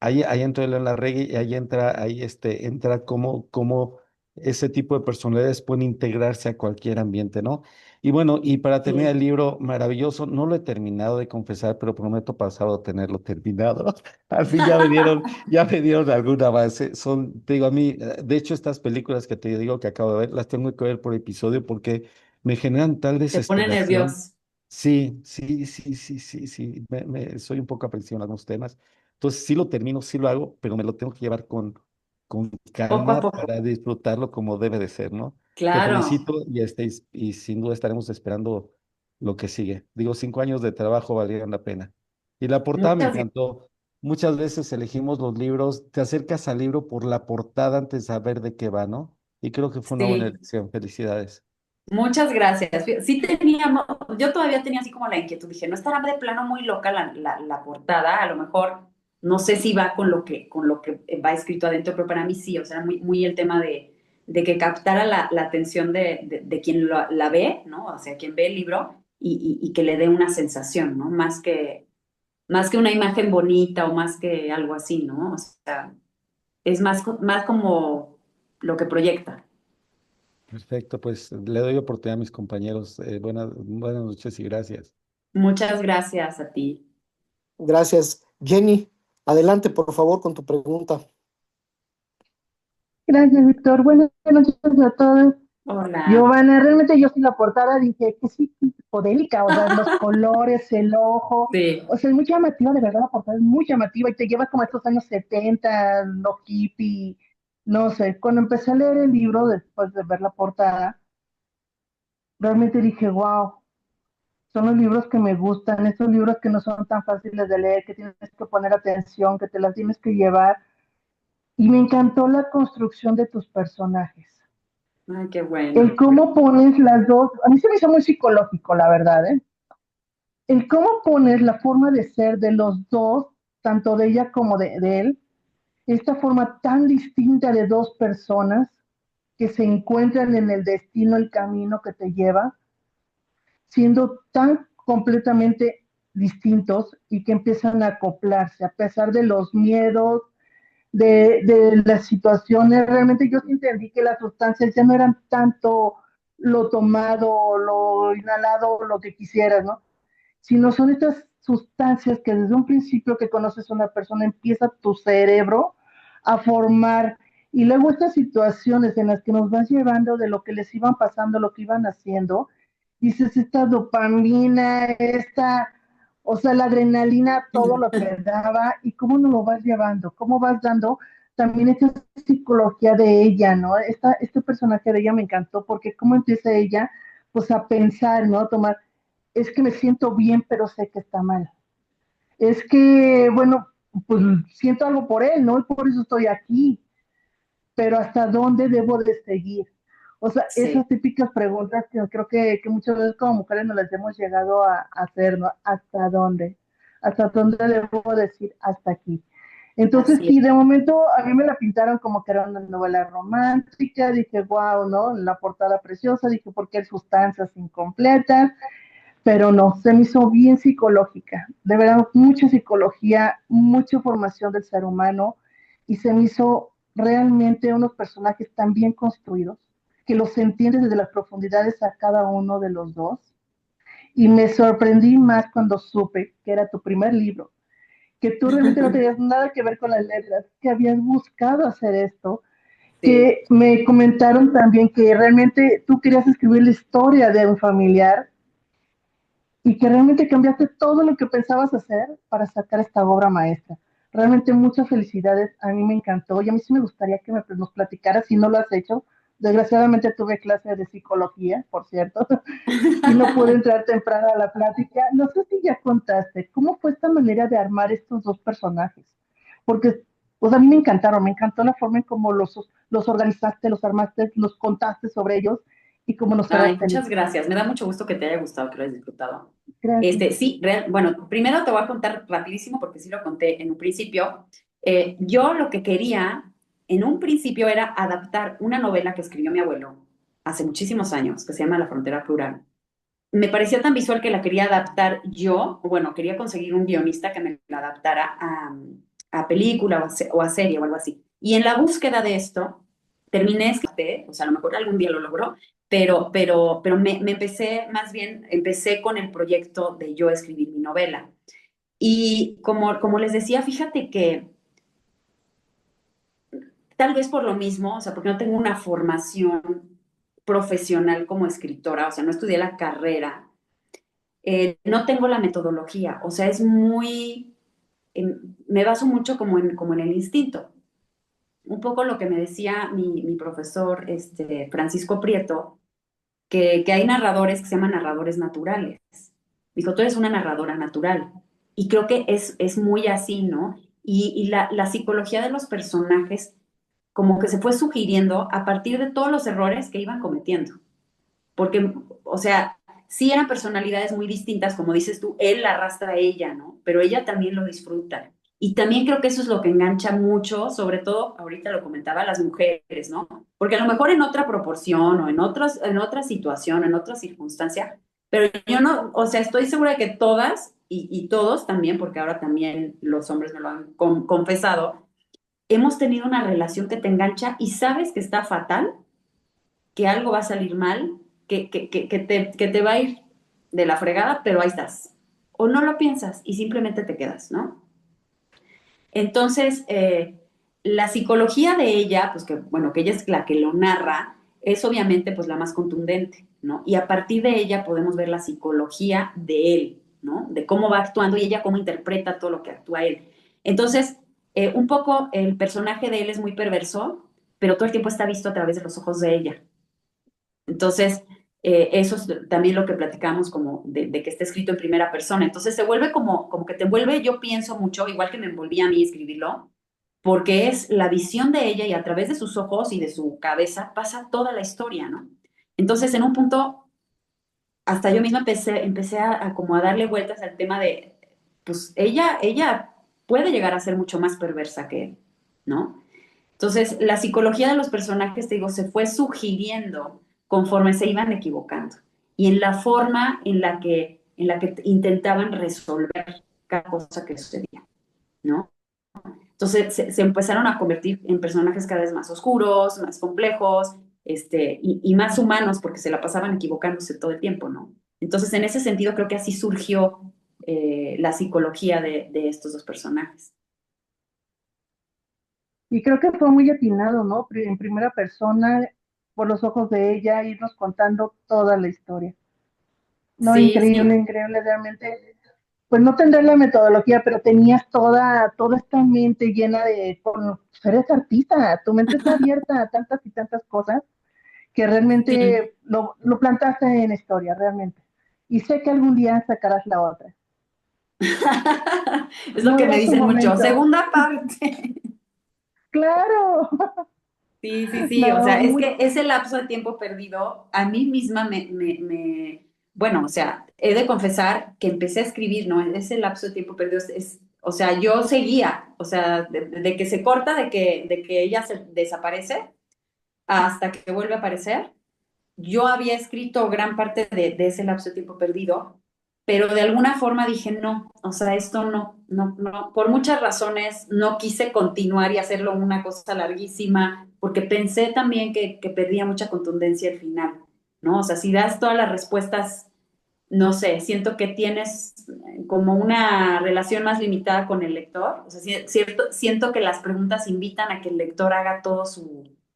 ahí entra León Larregui y ahí entra cómo ese tipo de personalidades pueden integrarse a cualquier ambiente, ¿no? Y bueno, y para terminar el sí. libro maravilloso, no lo he terminado de confesar, pero prometo pasado a tenerlo terminado. Al fin ya me dieron algún avance. Te digo, a mí, de hecho, estas películas que te digo que acabo de ver, las tengo que ver por episodio porque me generan tal Te pone desesperación. nervioso. Sí, sí, sí, sí, sí, sí. Soy un poco aprensivo en algunos temas. Entonces sí lo termino, sí lo hago, pero me lo tengo que llevar con Poco a calma poco. para disfrutarlo como debe de ser, ¿no? Te Claro. felicito y sin duda estaremos esperando lo que sigue. Digo, 5 años de trabajo valieron la pena. Y la portada me Muchas encantó. Muchas veces elegimos los libros, te acercas al libro por la portada antes de saber de qué va, ¿no? Y creo que fue una buena Sí, elección. Felicidades. muchas gracias. Sí teníamos, yo todavía tenía así como la inquietud, dije, no estará de plano muy loca la portada, a lo mejor no sé si va con lo que va escrito adentro, pero para mí sí, o sea, muy, muy el tema de que captara la atención de quien la ve, ¿no? O sea, quien ve el libro y que le dé una sensación, ¿no? Más que una imagen bonita o más que algo así, ¿no? O sea, es más como lo que proyecta. Perfecto, pues le doy oportunidad a mis compañeros. Buenas noches y gracias. Muchas gracias a ti. Gracias. Jenny, adelante, por favor, con tu pregunta. Gracias, Víctor. Buenas noches a todos. Hola. Giovanna, realmente yo sí la portada dije que sí, psicodélica, o sea, los colores, el ojo, Sí, o sea, es muy llamativa, de verdad, la portada es muy llamativa y te lleva como a estos años 70, lo hippie, no sé. Cuando empecé a leer el libro, después de ver la portada, realmente dije, wow, son los libros que me gustan, estos libros que no son tan fáciles de leer, que tienes que poner atención, que te las tienes que llevar. Y me encantó la construcción de tus personajes. ay, qué El bueno. cómo pones las dos, a mí se me hizo muy psicológico, la verdad, ¿eh? El cómo pones la forma de ser de los dos, tanto de ella como de él, esta forma tan distinta de dos personas que se encuentran en el destino, el camino que te lleva, siendo tan completamente distintos y que empiezan a acoplarse a pesar de los miedos, de las situaciones. Realmente yo sí entendí que las sustancias ya no eran tanto lo tomado, lo inhalado, lo que quisieras, ¿no? Sino son estas sustancias que desde un principio que conoces a una persona empieza tu cerebro a formar y luego estas situaciones en las que nos vas llevando de lo que les iban pasando, lo que iban haciendo, dices, esta dopamina, o sea, la adrenalina, todo lo que daba, y cómo nos lo vas llevando, cómo vas dando también esta psicología de ella, ¿no? Este personaje de ella me encantó porque cómo empieza ella, pues a pensar, ¿no? Tomar, es que me siento bien, pero sé que está mal. Es que, bueno, pues siento algo por él, ¿no? Y por eso estoy aquí, pero ¿hasta dónde debo de seguir? O sea, Sí, esas típicas preguntas que creo que muchas veces como mujeres nos las hemos llegado a hacer, ¿no? ¿Hasta dónde? ¿Hasta dónde debo decir hasta aquí? Entonces, así es. sí, de momento a mí me la pintaron como que era una novela romántica, dije, wow, ¿no? La portada preciosa, dije, ¿por qué hay sustancias incompletas? Pero no, se me hizo bien psicológica, de verdad, mucha psicología, mucha formación del ser humano, y se me hizo realmente unos personajes tan bien construidos, que los entiendes desde las profundidades a cada uno de los dos, y me sorprendí más cuando supe que era tu primer libro, que tú realmente no tenías nada que ver con las letras, que habías buscado hacer esto, Sí, que me comentaron también que realmente tú querías escribir la historia de un familiar y que realmente cambiaste todo lo que pensabas hacer para sacar esta obra maestra. Realmente muchas felicidades, a mí me encantó y a mí sí me gustaría que nos platicaras si no lo has hecho. Desgraciadamente tuve clase de psicología, por cierto, y no pude entrar temprano a la plática. No sé si ya contaste, ¿cómo fue esta manera de armar estos dos personajes? Porque pues a mí me encantaron, me encantó la forma en cómo los organizaste, los armaste, los contaste sobre ellos y cómo nos Ay, harás muchas feliz. gracias. Me da mucho gusto que te haya gustado, que lo hayas disfrutado. Gracias. Sí, bueno, primero te voy a contar rapidísimo porque sí lo conté en un principio. Yo lo que quería en un principio era adaptar una novela que escribió mi abuelo hace muchísimos años, que se llama La frontera plural. Me parecía tan visual que la quería adaptar yo, bueno, quería conseguir un guionista que me la adaptara a película o a serie o algo así. Y en la búsqueda de esto, terminé, o sea, a lo mejor algún día lo logró, pero me empecé, más bien, empecé con el proyecto de yo escribir mi novela. Y como les decía, fíjate que tal vez por lo mismo, o sea, porque no tengo una formación profesional como escritora, o sea, no estudié la carrera, no tengo la metodología, o sea, es muy, me baso mucho como en el instinto. Un poco lo que me decía mi profesor Francisco Prieto, que hay narradores que se llaman narradores naturales. Dijo, tú eres una narradora natural. Y creo que es muy así, ¿no? Y la psicología de los personajes como que se fue sugiriendo a partir de todos los errores que iban cometiendo. Porque, o sea, sí eran personalidades muy distintas, como dices tú, él la arrastra a ella, ¿no? Pero ella también lo disfruta. Y también creo que eso es lo que engancha mucho, sobre todo, ahorita lo comentaba, a las mujeres, ¿no? Porque a lo mejor en otra proporción o en otra situación, en otra circunstancia, pero yo no, o sea, estoy segura de que todas y todos también, porque ahora también los hombres me lo han confesado, hemos tenido una relación que te engancha y sabes que está fatal, que algo va a salir mal, que te va a ir de la fregada, pero ahí estás. O no lo piensas y simplemente te quedas, ¿no? Entonces, la psicología de ella, pues que, bueno, que ella es la que lo narra, es obviamente pues la más contundente, ¿no? Y a partir de ella podemos ver la psicología de él, ¿no? De cómo va actuando y ella cómo interpreta todo lo que actúa él. Entonces, un poco el personaje de él es muy perverso, pero todo el tiempo está visto a través de los ojos de ella. Entonces, eso es también lo que platicamos como de que esté escrito en primera persona. Entonces se vuelve como que te vuelve, yo pienso mucho, igual que me envolvía a mí escribirlo, porque es la visión de ella y a través de sus ojos y de su cabeza pasa toda la historia, ¿no? Entonces, en un punto, hasta yo misma empecé a como a darle vueltas al tema de, pues ella puede llegar a ser mucho más perversa que él, ¿no? Entonces, la psicología de los personajes, te digo, se fue sugiriendo conforme se iban equivocando y en la forma en la que intentaban resolver cada cosa que sucedía, ¿no? Entonces, se empezaron a convertir en personajes cada vez más oscuros, más complejos, y más humanos porque se la pasaban equivocándose todo el tiempo, ¿no? Entonces, en ese sentido, creo que así surgió la psicología de estos dos personajes. Y creo que fue muy atinado, ¿no? En primera persona, por los ojos de ella, irnos contando toda la historia. No, Sí, increíble, sí. increíble, realmente. Pues no tendré la metodología, pero tenías toda esta mente llena de, eres artista, tu mente está abierta a tantas y tantas cosas que Sí. realmente lo plantaste en historia, realmente. Y sé que algún día sacarás la otra. Es lo No que me era su dicen mucho. momento. Segunda parte. Claro. Sí, sí, sí. O No, sea, es muy, que ese lapso de tiempo perdido, a mí misma bueno, o sea, he de confesar que empecé a escribir, ¿no? Ese lapso de tiempo perdido o sea, yo seguía, o sea, de que se corta, de que ella se desaparece hasta que vuelve a aparecer. Yo había escrito gran parte de ese lapso de tiempo perdido, pero de alguna forma dije, no, o sea, esto no, no, no, por muchas razones no quise continuar y hacerlo una cosa larguísima, porque pensé también que perdía mucha contundencia al final, ¿no? O sea, si das todas las respuestas, no sé, siento que tienes como una relación más limitada con el lector, o sea, siento que las preguntas invitan a que el lector haga todo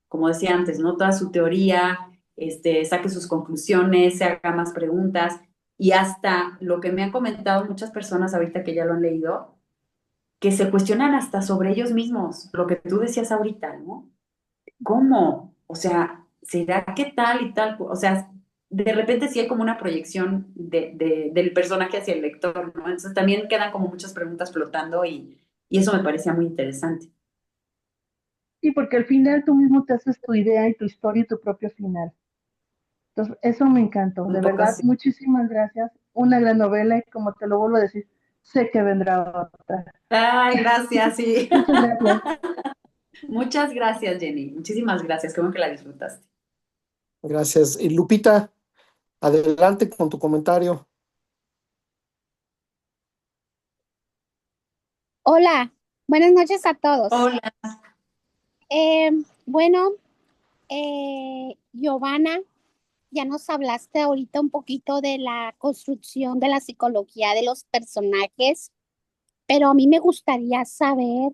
como decía antes, ¿no? Toda su teoría, saque sus conclusiones, se haga más preguntas y hasta lo que me han comentado muchas personas ahorita que ya lo han leído, que se cuestionan hasta sobre ellos mismos, lo que tú decías ahorita, ¿no? ¿Cómo? O sea, ¿será que tal y tal? O sea, de repente sí hay como una proyección del personaje hacia el lector, ¿no? Entonces también quedan como muchas preguntas flotando y eso me parecía muy interesante. sí, porque al final tú mismo te haces tu idea y tu historia y tu propio final. Entonces, eso me encantó, de Un poco verdad, así. muchísimas gracias. Una gran novela y como te lo vuelvo a decir, sé que vendrá otra. Ay, gracias, sí. Muchas gracias. Muchas gracias, Jenny. Muchísimas gracias. Qué bueno que la disfrutaste. Gracias. Y Lupita, adelante con tu comentario. Hola, buenas noches a todos. Hola. Eh, bueno, Giovanna, ya nos hablaste ahorita un poquito de la construcción de la psicología de los personajes, pero a mí me gustaría saber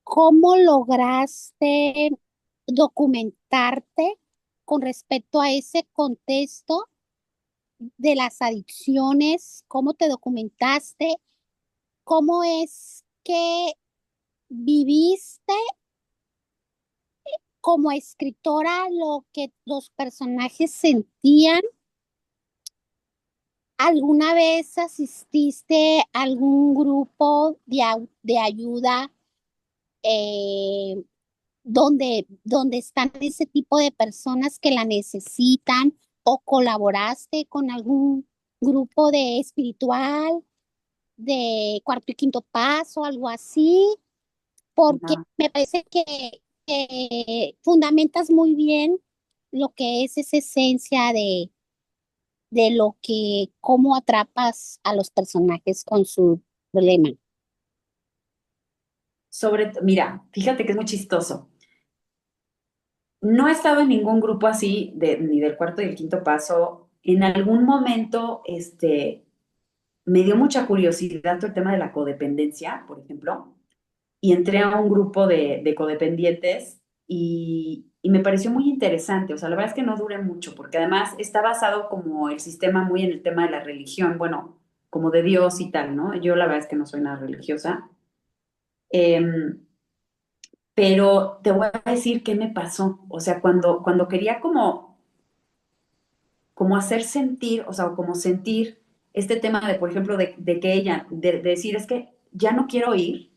cómo lograste documentarte con respecto a ese contexto de las adicciones, cómo te documentaste, cómo es que viviste como escritora lo que los personajes sentían. ¿Alguna vez asististe a algún grupo de ayuda eh, donde están ese tipo de personas que la necesitan o colaboraste con algún grupo de espiritual, de cuarto y quinto paso, algo así? Porque Ajá. me parece que fundamentas muy bien lo que es esa esencia de lo que, cómo atrapas a los personajes con su problema. Mira, fíjate que es muy chistoso. No he estado en ningún grupo así, ni del cuarto y el quinto paso. En algún momento, me dio mucha curiosidad todo el tema de la codependencia, por ejemplo, y entré a un grupo de codependientes y me pareció muy interesante. O sea, la verdad es que no duré mucho, porque además está basado como el sistema muy en el tema de la religión, bueno, como de Dios y tal, ¿no? Yo la verdad es que no soy nada religiosa. Em, pero te voy a decir qué me pasó. O sea, cuando quería como hacer sentir, o sea, como sentir este tema de, por ejemplo, de que ella, de decir, es que ya no quiero ir,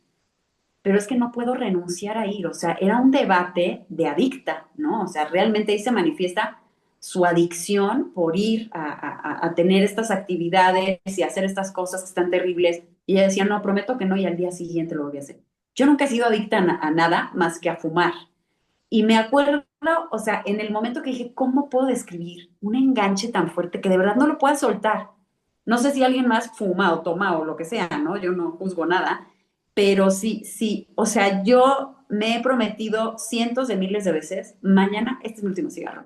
pero es que no puedo renunciar a ir. O sea, era un debate de adicta, ¿no? O sea, realmente ahí se manifiesta su adicción por ir a tener estas actividades y hacer estas cosas que están terribles. Y ella decía, no, prometo que no, y al día siguiente lo voy a hacer. Yo nunca he sido adicta a nada más que a fumar. Y me acuerdo, o sea, en el momento que dije, ¿cómo puedo describir un enganche tan fuerte que de verdad no lo puedo soltar? No sé si alguien más fuma o toma o lo que sea, ¿no? Yo no juzgo nada, pero sí, sí, o sea, yo me he prometido cientos de miles de veces, mañana este es mi último cigarro,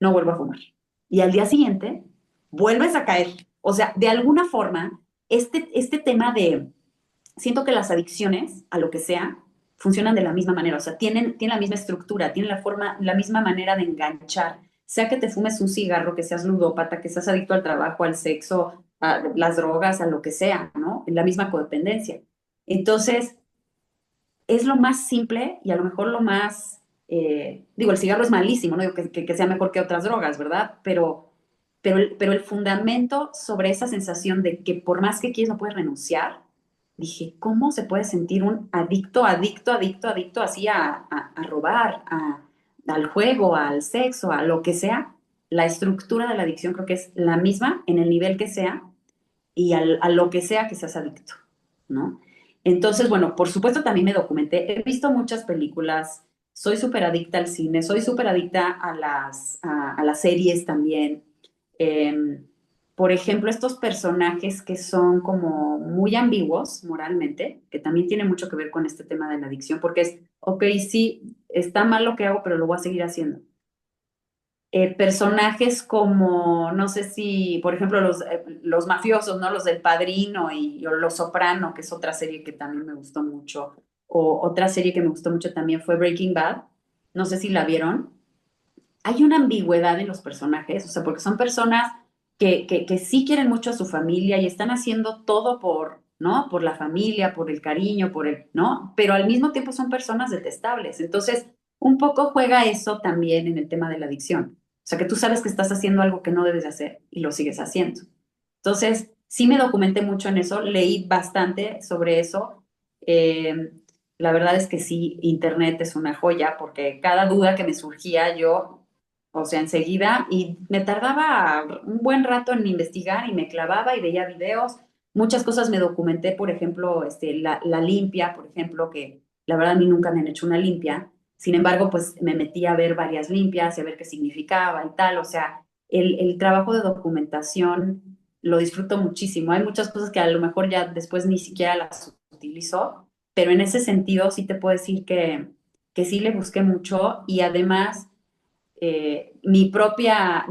no vuelvo a fumar. Y al día siguiente vuelves a caer. O sea, de alguna forma, este tema de, siento que las adicciones a lo que sea funcionan de la misma manera, o sea, tienen la misma estructura, tienen la misma manera de enganchar, sea que te fumes un cigarro, que seas ludópata, que seas adicto al trabajo, al sexo, a las drogas, a lo que sea, ¿no? La misma codependencia. Entonces, es lo más simple y a lo mejor lo más, digo, el cigarro es malísimo, no digo que sea mejor que otras drogas, ¿verdad? Pero el fundamento sobre esa sensación de que por más que quieres no puedes renunciar, dije, ¿cómo se puede sentir un adicto, adicto, adicto, adicto así a robar, al juego, al sexo, a lo que sea? La estructura de la adicción creo que es la misma en el nivel que sea y a lo que sea que seas adicto, ¿no? Entonces, bueno, por supuesto también me documenté, he visto muchas películas, soy súper adicta al cine, soy súper adicta a las series también. Eh, por ejemplo, estos personajes que son como muy ambiguos moralmente, que también tiene mucho que ver con este tema de la adicción, porque es, ok, sí, está mal lo que hago, pero lo voy a seguir haciendo. Personajes como, no sé si, por ejemplo, los mafiosos, ¿no? Los del Padrino o Los Soprano, que es otra serie que también me gustó mucho. O otra serie que me gustó mucho también fue Breaking Bad. No sé si la vieron. Hay una ambigüedad en los personajes, o sea, porque son personas que sí quieren mucho a su familia y están haciendo todo por, ¿no? Por la familia, por el cariño, ¿no? Pero al mismo tiempo son personas detestables. Entonces, un poco juega eso también en el tema de la adicción. O sea, que tú sabes que estás haciendo algo que no debes de hacer y lo sigues haciendo. Entonces, sí me documenté mucho en eso, leí bastante sobre eso. Eh, la verdad es que sí, Internet es una joya porque cada duda que me surgía yo o sea, enseguida, y me tardaba un buen rato en investigar y me clavaba y veía videos. Muchas cosas me documenté, por ejemplo, la limpia, por ejemplo, que la verdad a mí nunca me han hecho una limpia. Sin embargo, pues me metí a ver varias limpias y a ver qué significaba y tal. O sea, el trabajo de documentación lo disfruto muchísimo. Hay muchas cosas que a lo mejor ya después ni siquiera las utilizo, pero en ese sentido sí te puedo decir que sí le busqué mucho y además mi propia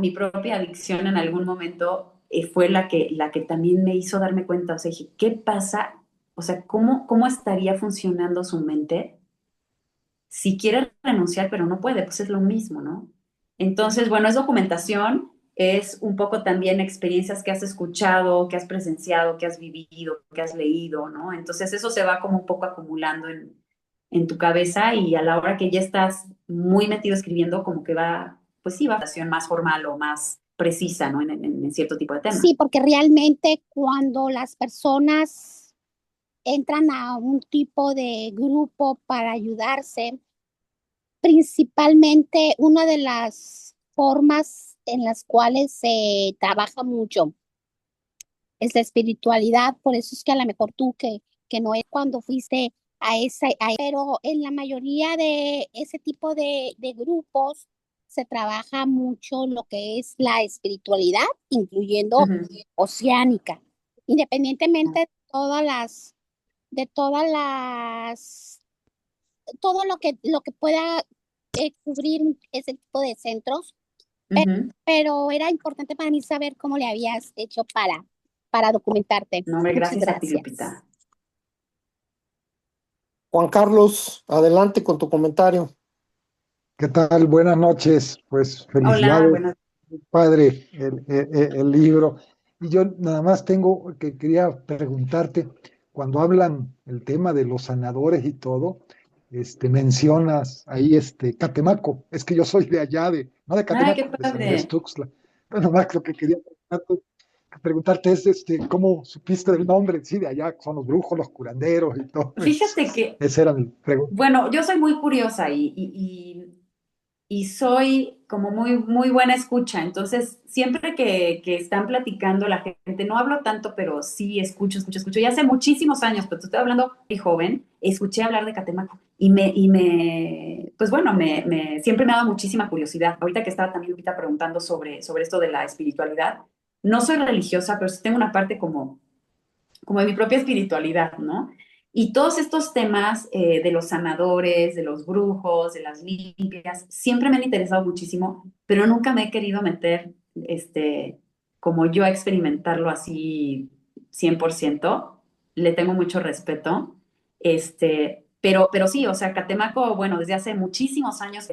adicción en algún momento fue la que también me hizo darme cuenta, o sea, dije, ¿qué pasa? O sea, ¿cómo estaría funcionando su mente si quiere renunciar, pero no puede? Pues es lo mismo, ¿no? Entonces, bueno, es documentación, es un poco también experiencias que has escuchado, que has presenciado, que has vivido, que has leído, ¿no? Entonces, eso se va como un poco acumulando en tu cabeza y a la hora que ya estás muy metido escribiendo, como que va, pues sí, va a una más formal o más precisa, ¿no? En cierto tipo de tema. Sí, porque realmente cuando las personas entran a un tipo de grupo para ayudarse, principalmente una de las formas en las cuales se trabaja mucho es la espiritualidad. Por eso es que a lo mejor tú que no es cuando fuiste pero en la mayoría de ese tipo de grupos se trabaja mucho lo que es la espiritualidad, incluyendo oceánica, independientemente de todas las, todo lo que pueda cubrir ese tipo de centros, pero era importante para mí saber cómo le habías hecho para documentarte. No, hombre, Muchas gracias a ti, gracias. Lupita. Juan Carlos, adelante con tu comentario. ¿Qué tal? Buenas noches. Pues Hola, felicidades, buenas. padre, el libro. Y yo nada más tengo que quería preguntarte, cuando hablan el tema de los sanadores y todo, mencionas ahí Catemaco. Es que yo soy de allá, no de Ay, qué Catemaco, de San Andrés padre. Tuxtla. Pero nada más lo que quería preguntarte es ¿cómo supiste del nombre? Sí, de allá son los brujos, los curanderos y todo eso. Fíjate que, Esa era mi pregunta. bueno, yo soy muy curiosa y soy como muy buena escucha. Entonces, siempre que están platicando la gente, no hablo tanto, pero sí escucho. Y hace muchísimos años, pero te estoy hablando muy joven, escuché hablar de Catemaco pues bueno, siempre me ha dado muchísima curiosidad. Ahorita que estaba también Lupita preguntando sobre esto de la espiritualidad, no soy religiosa, pero sí tengo una parte como de mi propia espiritualidad, ¿no? Y todos estos temas de los sanadores, de los brujos, de las limpias, siempre me han interesado muchísimo, pero nunca me he querido meter, como yo a experimentarlo así 100%. Le tengo mucho respeto. Pero sí, o sea, Catemaco, bueno, desde hace muchísimos años,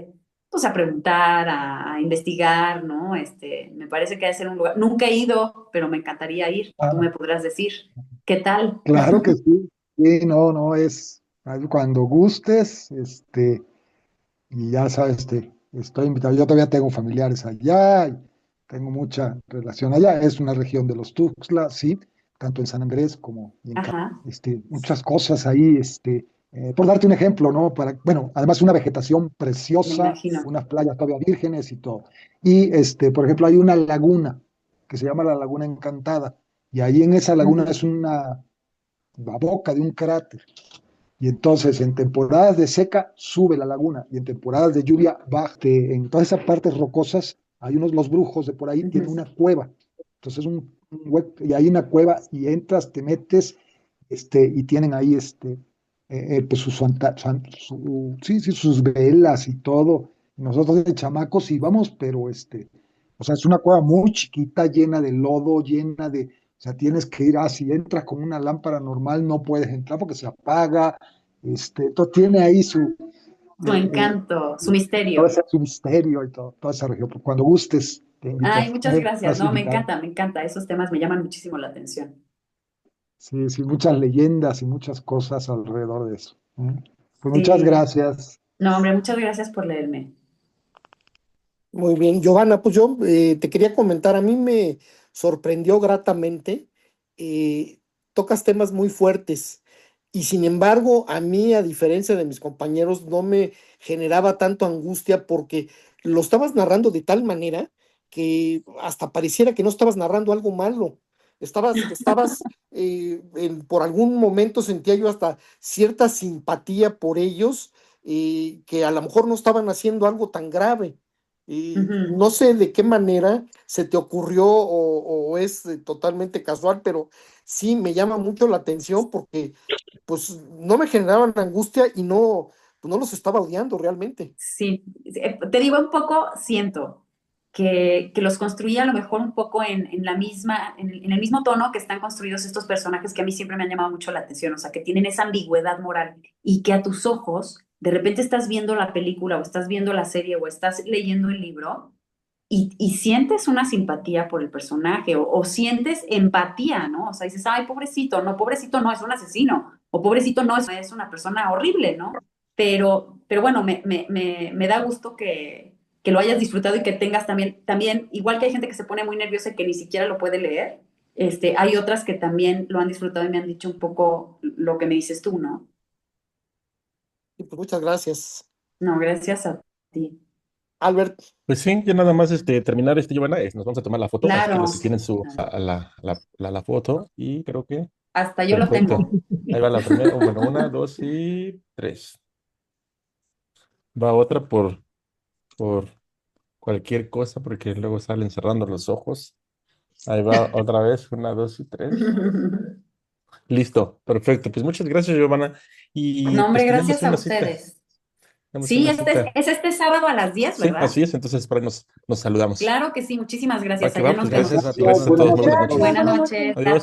pues a preguntar, a investigar, ¿no? Me parece que debe ser un lugar, nunca he ido, pero me encantaría ir. Tú me podrás decir, ¿qué tal? Claro que sí. Sí, no, no, cuando gustes, y ya sabes, estoy invitado. Yo todavía tengo familiares allá, y tengo mucha relación allá. Es una región de los Tuxtla, sí, tanto en San Andrés como en Ajá, muchas cosas ahí, por darte un ejemplo, ¿no? Bueno, además una vegetación me preciosa, imagino. unas playas todavía vírgenes y todo. Y por ejemplo, hay una laguna que se llama la Laguna Encantada, y ahí en esa laguna Ujú, es la boca de un cráter. Y entonces en temporadas de seca sube la laguna y en temporadas de lluvia baja. En todas esas partes rocosas hay los brujos de por ahí tienen ujú. una cueva. Entonces y hay una cueva y entras, te metes, y tienen ahí pues sí, sí, sus velas y todo. Nosotros de chamacos íbamos, pero o sea, es una cueva muy chiquita, llena de lodo, llena de, o sea, tienes que ir si entras con una lámpara normal, no puedes entrar porque se apaga. Todo tiene ahí Su encanto, su todo misterio. ese su misterio y todo, toda esa región. Cuando gustes, te invito. Ay, muchas gracias. Estás No, invitado. me encanta. Esos temas me llaman muchísimo la atención. Sí, sí, muchas leyendas y muchas cosas alrededor de eso. Pues muchas Sí. gracias. No, hombre, muchas gracias por leerme. Muy bien, Giovanna, pues yo te quería comentar, a mí me sorprendió gratamente, eh, tocas temas muy fuertes y sin embargo a mí, a diferencia de mis compañeros, no me generaba tanto angustia porque lo estabas narrando de tal manera que hasta pareciera que no estabas narrando algo malo. Por algún momento sentía yo hasta cierta simpatía por ellos, que a lo mejor no estaban haciendo algo tan grave. No sé de qué manera se te ocurrió o es totalmente casual, pero sí me llama mucho la atención porque pues no me generaban angustia y no, pues, no los estaba odiando realmente. Sí, te digo un poco, siento que los construía a lo mejor un poco en la misma, en el mismo tono que están construidos estos personajes que a mí siempre me han llamado mucho la atención, o sea, que tienen esa ambigüedad moral y que a tus ojos, de repente estás viendo la película o estás viendo la serie o estás leyendo el libro y sientes una simpatía por el personaje o sientes empatía, ¿no? O sea, dices, ay, pobrecito no, es un asesino, o pobrecito no, es una persona horrible, ¿no? Pero bueno, me da gusto que lo hayas disfrutado y que tengas también, igual que hay gente que se pone muy nerviosa y que ni siquiera lo puede leer, hay otras que también lo han disfrutado y me han dicho un poco lo que me dices tú, ¿no? Y pues muchas gracias. No, gracias a ti. Albert, Pues sí, ya nada más terminar, Giovanna, nos vamos a tomar la foto. Aquí Claro. los que tienen la foto y creo que Hasta yo lo perfecto. tengo. Ahí va la primera, bueno, 1, 2 y 3. Va otra por cualquier cosa porque luego salen cerrando los ojos. Ahí va otra vez, 1, 2 y 3. Listo, perfecto. Pues muchas gracias, Giovanna. Y No, hombre, pues tenemos gracias a una cita. ustedes. Tenemos Sí, una cita. es este sábado a las 10, Sí, ¿verdad? así es. Entonces, por ahí nos saludamos. Claro que sí, muchísimas Va gracias. que Allá va, nos pues vemos. gracias a todos. Muy buenas noches. Buenas noches. Adiós. Gracias.